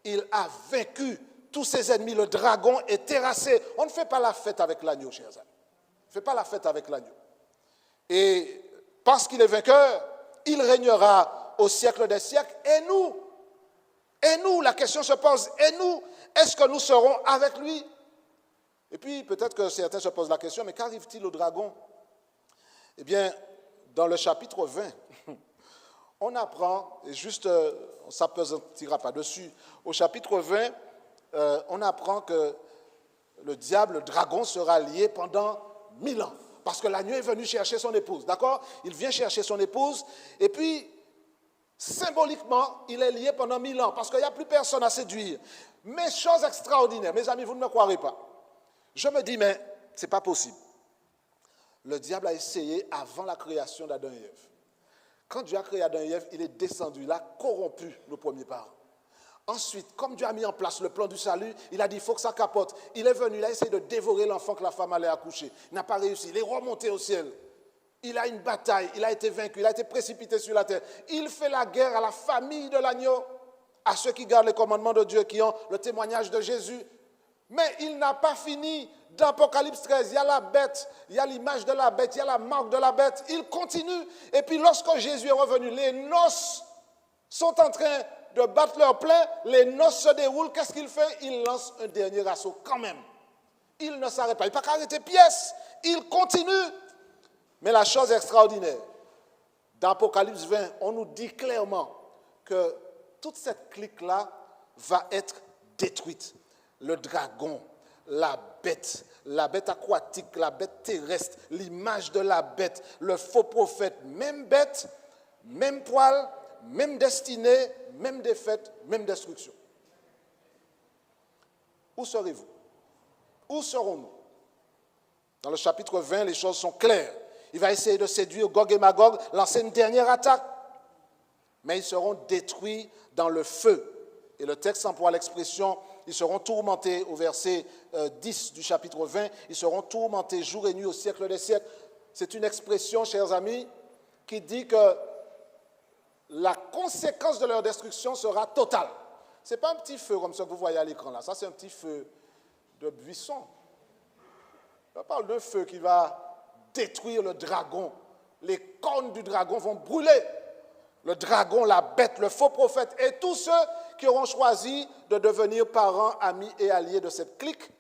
Il a vaincu tous ses ennemis. Le dragon est terrassé. On ne fait pas la fête avec l'agneau, chers amis. On ne fait pas la fête avec l'agneau. Et parce qu'il est vainqueur, il régnera au siècle des siècles. Et nous, la question se pose, et nous, est-ce que nous serons avec lui? Et puis, peut-être que certains se posent la question, mais qu'arrive-t-il au dragon? Eh bien, dans le chapitre 20, on apprend, et juste, on ne s'apesantira pas dessus, au chapitre 20, on apprend que le diable, le dragon, sera lié pendant 1000 ans. Parce que l'agneau est venu chercher son épouse, d'accord? Il vient chercher son épouse, et puis, symboliquement, il est lié pendant 1000 ans, parce qu'il n'y a plus personne à séduire. Mais chose extraordinaire, mes amis, vous ne me croirez pas. Je me dis, mais ce n'est pas possible. Le diable a essayé avant la création d'Adam et Ève. Quand Dieu a créé Adam et Ève, il est descendu, il a corrompu nos premiers parents. Ensuite, comme Dieu a mis en place le plan du salut, il a dit, il faut que ça capote. Il est venu, il a essayé de dévorer l'enfant que la femme allait accoucher. Il n'a pas réussi, il est remonté au ciel. Il a une bataille, il a été vaincu, il a été précipité sur la terre. Il fait la guerre à la famille de l'agneau, à ceux qui gardent les commandements de Dieu, qui ont le témoignage de Jésus. Mais il n'a pas fini. Dans Apocalypse 13, il y a la bête, il y a l'image de la bête, il y a la marque de la bête. Il continue. Et puis lorsque Jésus est revenu, les noces sont en train de battre leur plein. Les noces se déroulent. Qu'est-ce qu'il fait? Il lance un dernier assaut quand même. Il ne s'arrête pas. Il n'a pas arrêter pièce. Il continue. Mais la chose extraordinaire, dans Apocalypse 20, on nous dit clairement que toute cette clique-là va être détruite. Le dragon, la bête aquatique, la bête terrestre, l'image de la bête, le faux prophète, même bête, même poil, même destinée, même défaite, même destruction. Où serez-vous? Où serons-nous? Dans le chapitre 20, les choses sont claires. Il va essayer de séduire Gog et Magog, lancer une dernière attaque. Mais ils seront détruits dans le feu. Et le texte emploie l'expression, ils seront tourmentés au verset 10 du chapitre 20, ils seront tourmentés jour et nuit au siècle des siècles. C'est une expression, chers amis, qui dit que la conséquence de leur destruction sera totale. Ce n'est pas un petit feu comme ça que vous voyez à l'écran là, ça c'est un petit feu de buisson. On parle d'un feu qui va détruire le dragon. Les cornes du dragon vont brûler. Le dragon, la bête, le faux prophète et tous ceux qui auront choisi de devenir parents, amis et alliés de cette clique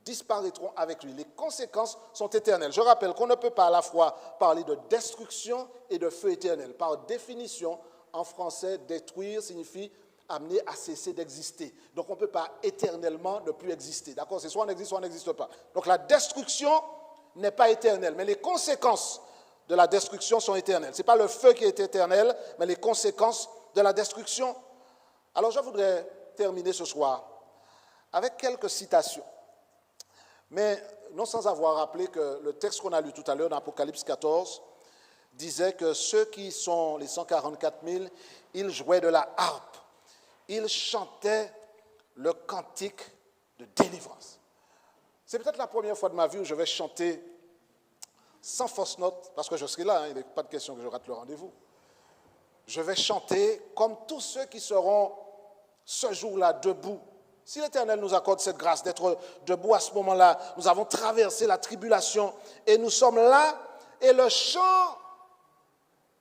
disparaîtront avec lui. Les conséquences sont éternelles. Je rappelle qu'on ne peut pas à la fois parler de destruction et de feu éternel. Par définition, en français, détruire signifie amener à cesser d'exister. Donc on ne peut pas éternellement ne plus exister. D'accord? C'est soit on existe, soit on n'existe pas. Donc la destruction n'est pas éternelle, mais les conséquences de la destruction sont éternelles. Ce n'est pas le feu qui est éternel, mais les conséquences de la destruction. Alors je voudrais terminer ce soir avec quelques citations. Mais non sans avoir rappelé que le texte qu'on a lu tout à l'heure dans Apocalypse 14 disait que ceux qui sont les 144 000, ils jouaient de la harpe. Ils chantaient le cantique de délivrance. C'est peut-être la première fois de ma vie où je vais chanter sans fausse note, parce que je serai là, il n'est pas de question que je rate le rendez-vous. Je vais chanter comme tous ceux qui seront ce jour-là debout. Si l'Éternel nous accorde cette grâce d'être debout à ce moment-là, nous avons traversé la tribulation et nous sommes là, et le chant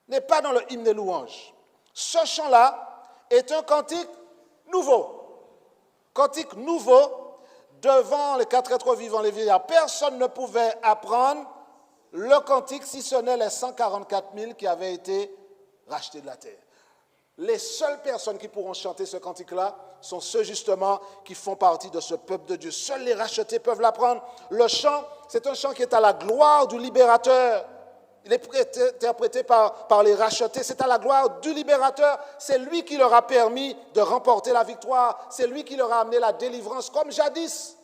n'est pas dans le hymne des louanges. Ce chant-là est un cantique nouveau. Cantique nouveau devant les quatre êtres vivants, les vieillards. Personne ne pouvait apprendre le cantique si ce n'est les 144 000 qui avaient été rachetés de la terre. Les seules personnes qui pourront chanter ce cantique-là sont ceux justement qui font partie de ce peuple de Dieu. Seuls les rachetés peuvent l'apprendre. Le chant, c'est un chant qui est à la gloire du libérateur. Il est interprété par les rachetés. C'est à la gloire du libérateur. C'est lui qui leur a permis de remporter la victoire. C'est lui qui leur a amené la délivrance. Comme jadis,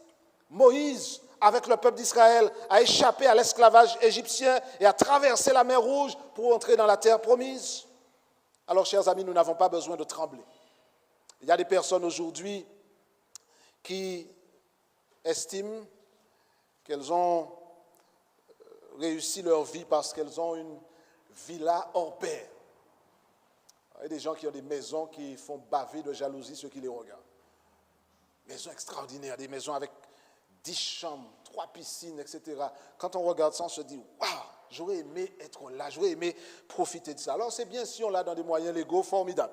Moïse, avec le peuple d'Israël, a échappé à l'esclavage égyptien et a traversé la mer Rouge pour entrer dans la terre promise. Alors, chers amis, nous n'avons pas besoin de trembler. Il y a des personnes aujourd'hui qui estiment qu'elles ont réussi leur vie parce qu'elles ont une villa hors pair. Il y a des gens qui ont des maisons qui font baver de jalousie ceux qui les regardent. Maisons extraordinaires, des maisons avec 10 chambres, 3 piscines, etc. Quand on regarde ça, on se dit « Waouh, j'aurais aimé être là, j'aurais aimé profiter de ça. » Alors c'est bien si on l'a dans des moyens légaux formidables.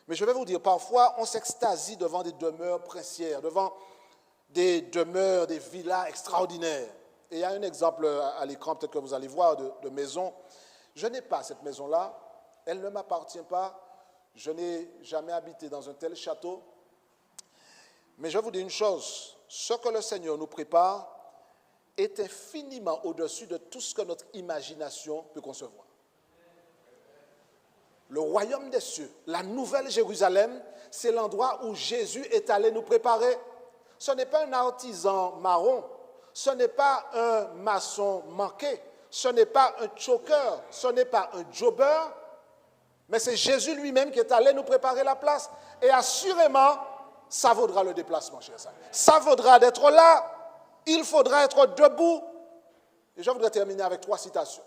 Mais je vais vous dire, parfois on s'extasie devant des demeures princières, devant des demeures, des villas extraordinaires. Et il y a un exemple à l'écran, peut-être que vous allez voir, de maison. Je n'ai pas cette maison-là, elle ne m'appartient pas, je n'ai jamais habité dans un tel château. Mais je vous dis une chose, ce que le Seigneur nous prépare est infiniment au-dessus de tout ce que notre imagination peut concevoir. Le royaume des cieux, la nouvelle Jérusalem, c'est l'endroit où Jésus est allé nous préparer. Ce n'est pas un artisan marron, ce n'est pas un maçon manqué, ce n'est pas un choker, ce n'est pas un jobber, mais c'est Jésus lui-même qui est allé nous préparer la place. Et assurément, ça vaudra le déplacement, chers amis. Ça vaudra d'être là. Il faudra être debout. Et je voudrais terminer avec 3 citations.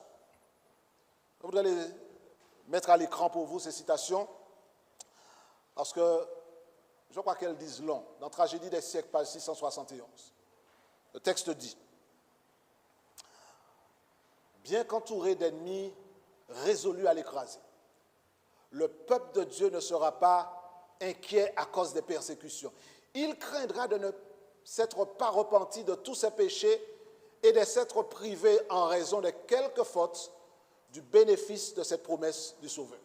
Je voudrais les mettre à l'écran pour vous, ces citations, parce que je crois qu'elles disent long, dans Tragédie des siècles, page 671. Le texte dit, bien qu'entouré d'ennemis résolus à l'écraser, le peuple de Dieu ne sera pas inquiet à cause des persécutions. Il craindra de ne s'être pas repenti de tous ses péchés et de s'être privé en raison de quelques fautes du bénéfice de cette promesse du Sauveur.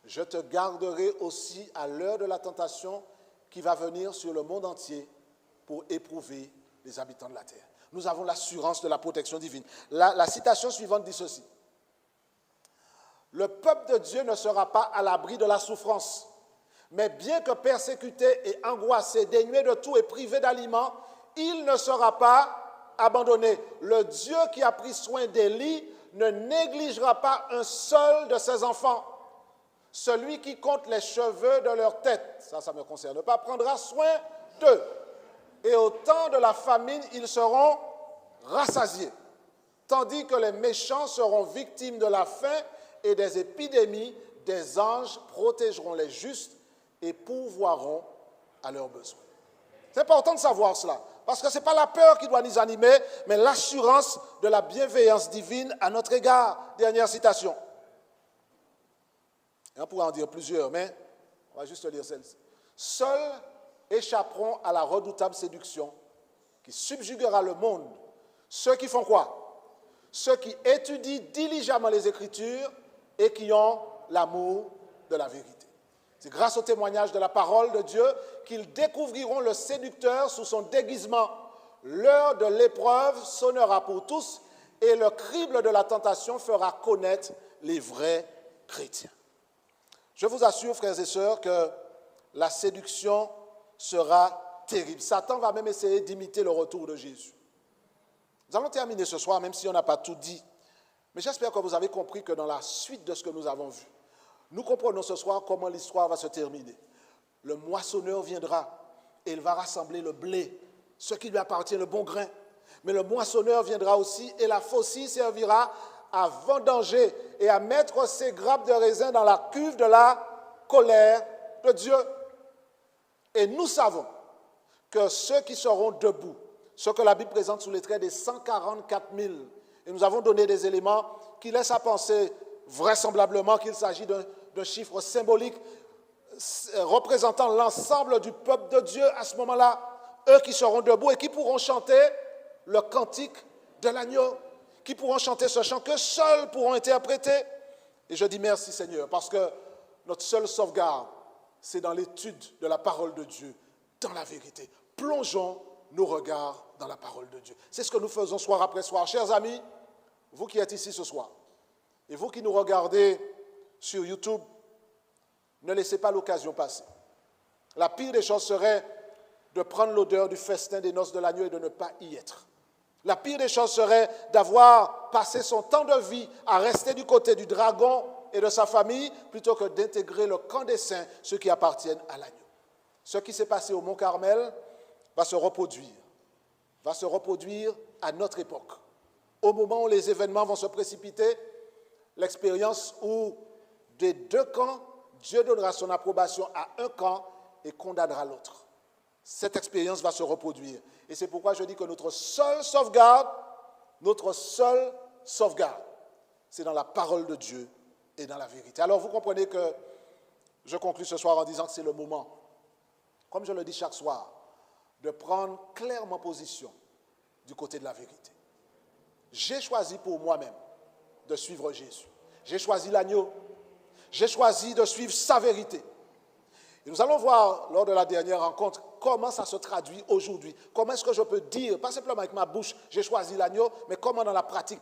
Je te garderai aussi à l'heure de la tentation qui va venir sur le monde entier pour éprouver les habitants de la terre. Nous avons l'assurance de la protection divine. La citation suivante dit ceci. Le peuple de Dieu ne sera pas à l'abri de la souffrance, mais bien que persécuté et angoissé, dénué de tout et privé d'aliments, il ne sera pas abandonné. Le Dieu qui a pris soin d'Élie ne négligera pas un seul de ses enfants. Celui qui compte les cheveux de leur tête, ça ne me concerne pas, prendra soin d'eux. Et au temps de la famine, ils seront rassasiés, tandis que les méchants seront victimes de la faim et des épidémies. Des anges protégeront les justes et pourvoiront à leurs besoins. C'est important de savoir cela, parce que ce n'est pas la peur qui doit nous animer, mais l'assurance de la bienveillance divine à notre égard. Dernière citation. Et on pourrait en dire plusieurs, mais on va juste lire celle-ci. Seuls échapperont à la redoutable séduction qui subjuguera le monde. Ceux qui font quoi? Ceux qui étudient diligemment les Écritures et qui ont l'amour de la vérité. C'est grâce au témoignage de la parole de Dieu qu'ils découvriront le séducteur sous son déguisement. L'heure de l'épreuve sonnera pour tous et le crible de la tentation fera connaître les vrais chrétiens. Je vous assure, frères et sœurs, que la séduction sera terrible. Satan va même essayer d'imiter le retour de Jésus. Nous allons terminer ce soir, même si on n'a pas tout dit. Mais j'espère que vous avez compris que dans la suite de ce que nous avons vu, nous comprenons ce soir comment l'histoire va se terminer. Le moissonneur viendra et il va rassembler le blé, ce qui lui appartient, le bon grain. Mais le moissonneur viendra aussi et la faucille servira à vendanger et à mettre ses grappes de raisin dans la cuve de la colère de Dieu. Et nous savons que ceux qui seront debout, ce que la Bible présente sous les traits des 144 000, et nous avons donné des éléments qui laissent à penser vraisemblablement qu'il s'agit d'un chiffre symbolique représentant l'ensemble du peuple de Dieu à ce moment-là, eux qui seront debout et qui pourront chanter le cantique de l'agneau, qui pourront chanter ce chant que seuls pourront interpréter. Et je dis merci Seigneur, parce que notre seule sauvegarde, c'est dans l'étude de la parole de Dieu, dans la vérité. Plongeons nos regards dans la parole de Dieu. C'est ce que nous faisons soir après soir. Chers amis, vous qui êtes ici ce soir, et vous qui nous regardez sur YouTube, ne laissez pas l'occasion passer. La pire des choses serait de prendre l'odeur du festin des noces de l'agneau et de ne pas y être. La pire des choses serait d'avoir passé son temps de vie à rester du côté du dragon et de sa famille, plutôt que d'intégrer le camp des saints, ceux qui appartiennent à l'agneau. Ce qui s'est passé au Mont Carmel va se reproduire à notre époque. Au moment où les événements vont se précipiter, l'expérience où des deux camps, Dieu donnera son approbation à un camp et condamnera l'autre. Cette expérience va se reproduire. Et c'est pourquoi je dis que notre seule sauvegarde, c'est dans la parole de Dieu et dans la vérité. Alors vous comprenez que je conclue ce soir en disant que c'est le moment, comme je le dis chaque soir, de prendre clairement position du côté de la vérité. J'ai choisi pour moi-même de suivre Jésus. J'ai choisi l'agneau. J'ai choisi de suivre sa vérité. Et nous allons voir lors de la dernière rencontre comment ça se traduit aujourd'hui. Comment est-ce que je peux dire, pas simplement avec ma bouche, j'ai choisi l'agneau, mais comment dans la pratique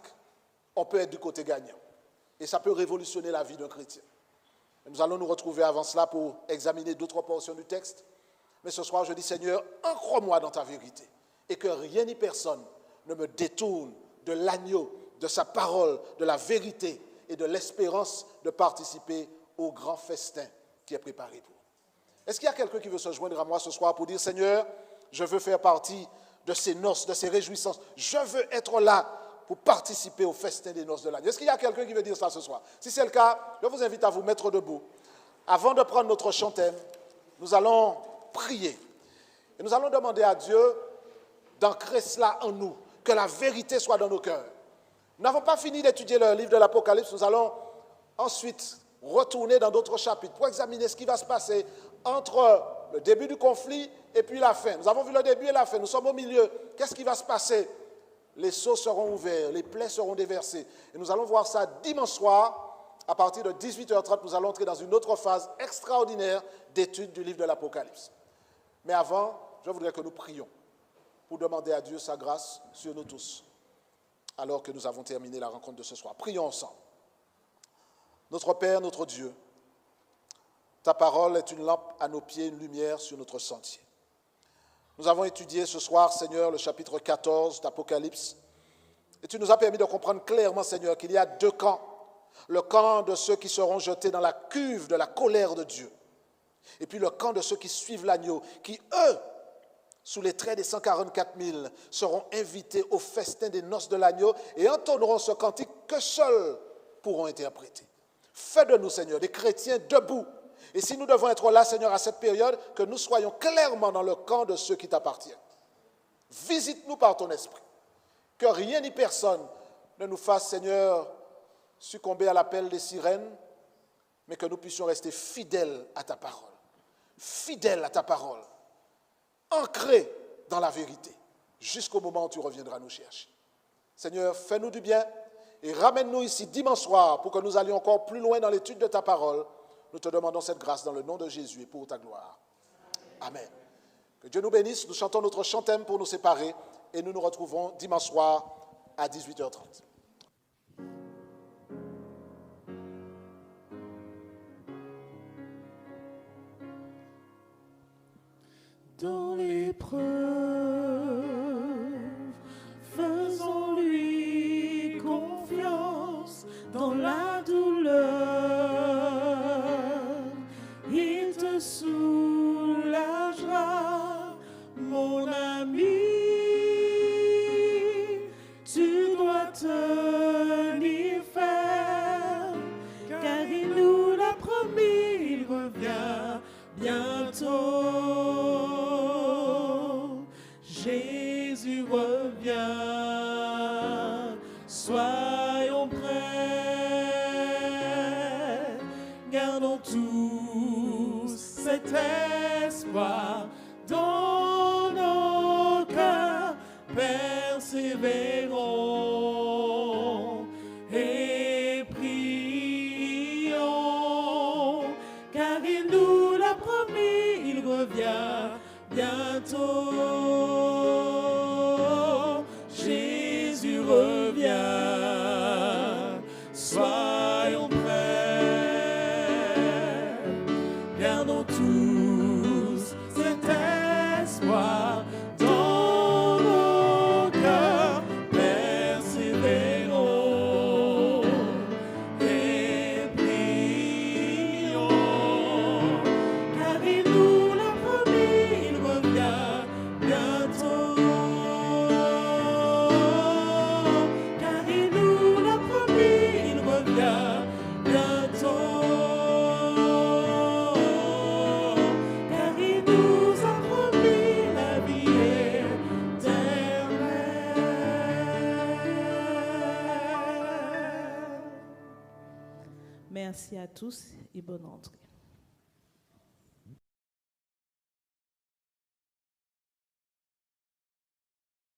on peut être du côté gagnant. Et ça peut révolutionner la vie d'un chrétien. Et nous allons nous retrouver avant cela pour examiner d'autres portions du texte. Mais ce soir, je dis, Seigneur, ancre-moi dans ta vérité et que rien ni personne ne me détourne de l'agneau, de sa parole, de la vérité et de l'espérance de participer au grand festin qui est préparé pour nous. Est-ce qu'il y a quelqu'un qui veut se joindre à moi ce soir pour dire, Seigneur, je veux faire partie de ces noces, de ces réjouissances. Je veux être là pour participer au festin des noces de l'agneau. Est-ce qu'il y a quelqu'un qui veut dire ça ce soir? Si c'est le cas, je vous invite à vous mettre debout. Avant de prendre notre chant thème, nous allons prier. Et nous allons demander à Dieu d'ancrer cela en nous, que la vérité soit dans nos cœurs. Nous n'avons pas fini d'étudier le livre de l'Apocalypse, nous allons ensuite retourner dans d'autres chapitres pour examiner ce qui va se passer entre le début du conflit et puis la fin. Nous avons vu le début et la fin, nous sommes au milieu. Qu'est-ce qui va se passer? Les seaux seront ouverts, les plaies seront déversées. Et nous allons voir ça dimanche soir. À partir de 18h30, nous allons entrer dans une autre phase extraordinaire d'étude du livre de l'Apocalypse. Mais avant, je voudrais que nous prions pour demander à Dieu sa grâce sur nous tous, alors que nous avons terminé la rencontre de ce soir. Prions ensemble. Notre Père, notre Dieu, ta parole est une lampe à nos pieds, une lumière sur notre sentier. Nous avons étudié ce soir, Seigneur, le chapitre 14 d'Apocalypse, et tu nous as permis de comprendre clairement, Seigneur, qu'il y a deux camps. Le camp de ceux qui seront jetés dans la cuve de la colère de Dieu. Et puis le camp de ceux qui suivent l'agneau, qui, eux, sous les traits des 144 000, seront invités au festin des noces de l'agneau et entonneront ce cantique que seuls pourront interpréter. Fais de nous, Seigneur, des chrétiens debout. Et si nous devons être là, Seigneur, à cette période, que nous soyons clairement dans le camp de ceux qui t'appartiennent. Visite-nous par ton esprit. Que rien ni personne ne nous fasse, Seigneur, succomber à l'appel des sirènes, mais que nous puissions rester fidèles à ta parole. Fidèles à ta parole. Ancrés dans la vérité, jusqu'au moment où tu reviendras nous chercher. Seigneur, fais-nous du bien et ramène-nous ici dimanche soir pour que nous allions encore plus loin dans l'étude de ta parole. Nous te demandons cette grâce dans le nom de Jésus et pour ta gloire. Amen. Que Dieu nous bénisse. Nous chantons notre chantème pour nous séparer et nous nous retrouvons dimanche soir à 18h30. Dans l'épreuve, faisons-lui confiance. Dans la douleur, il te soulagera, mon ami. Tu dois tenir ferme, car il nous l'a promis, il revient bientôt. Jésus revient, soyons prêts, gardons tous cet espoir dans nos cœurs, persévérons et prions, car il nous l'a promis, il revient bientôt. Jésus revient, soyons prêts, gardons tous cet espoir dans nos cœurs, persévérons et prions, car il nous l'a promis, il revient bientôt. Car il nous l'a promis, il revient bientôt. Car il nous a promis la vie éternelle. Merci à tous et bonne entrée.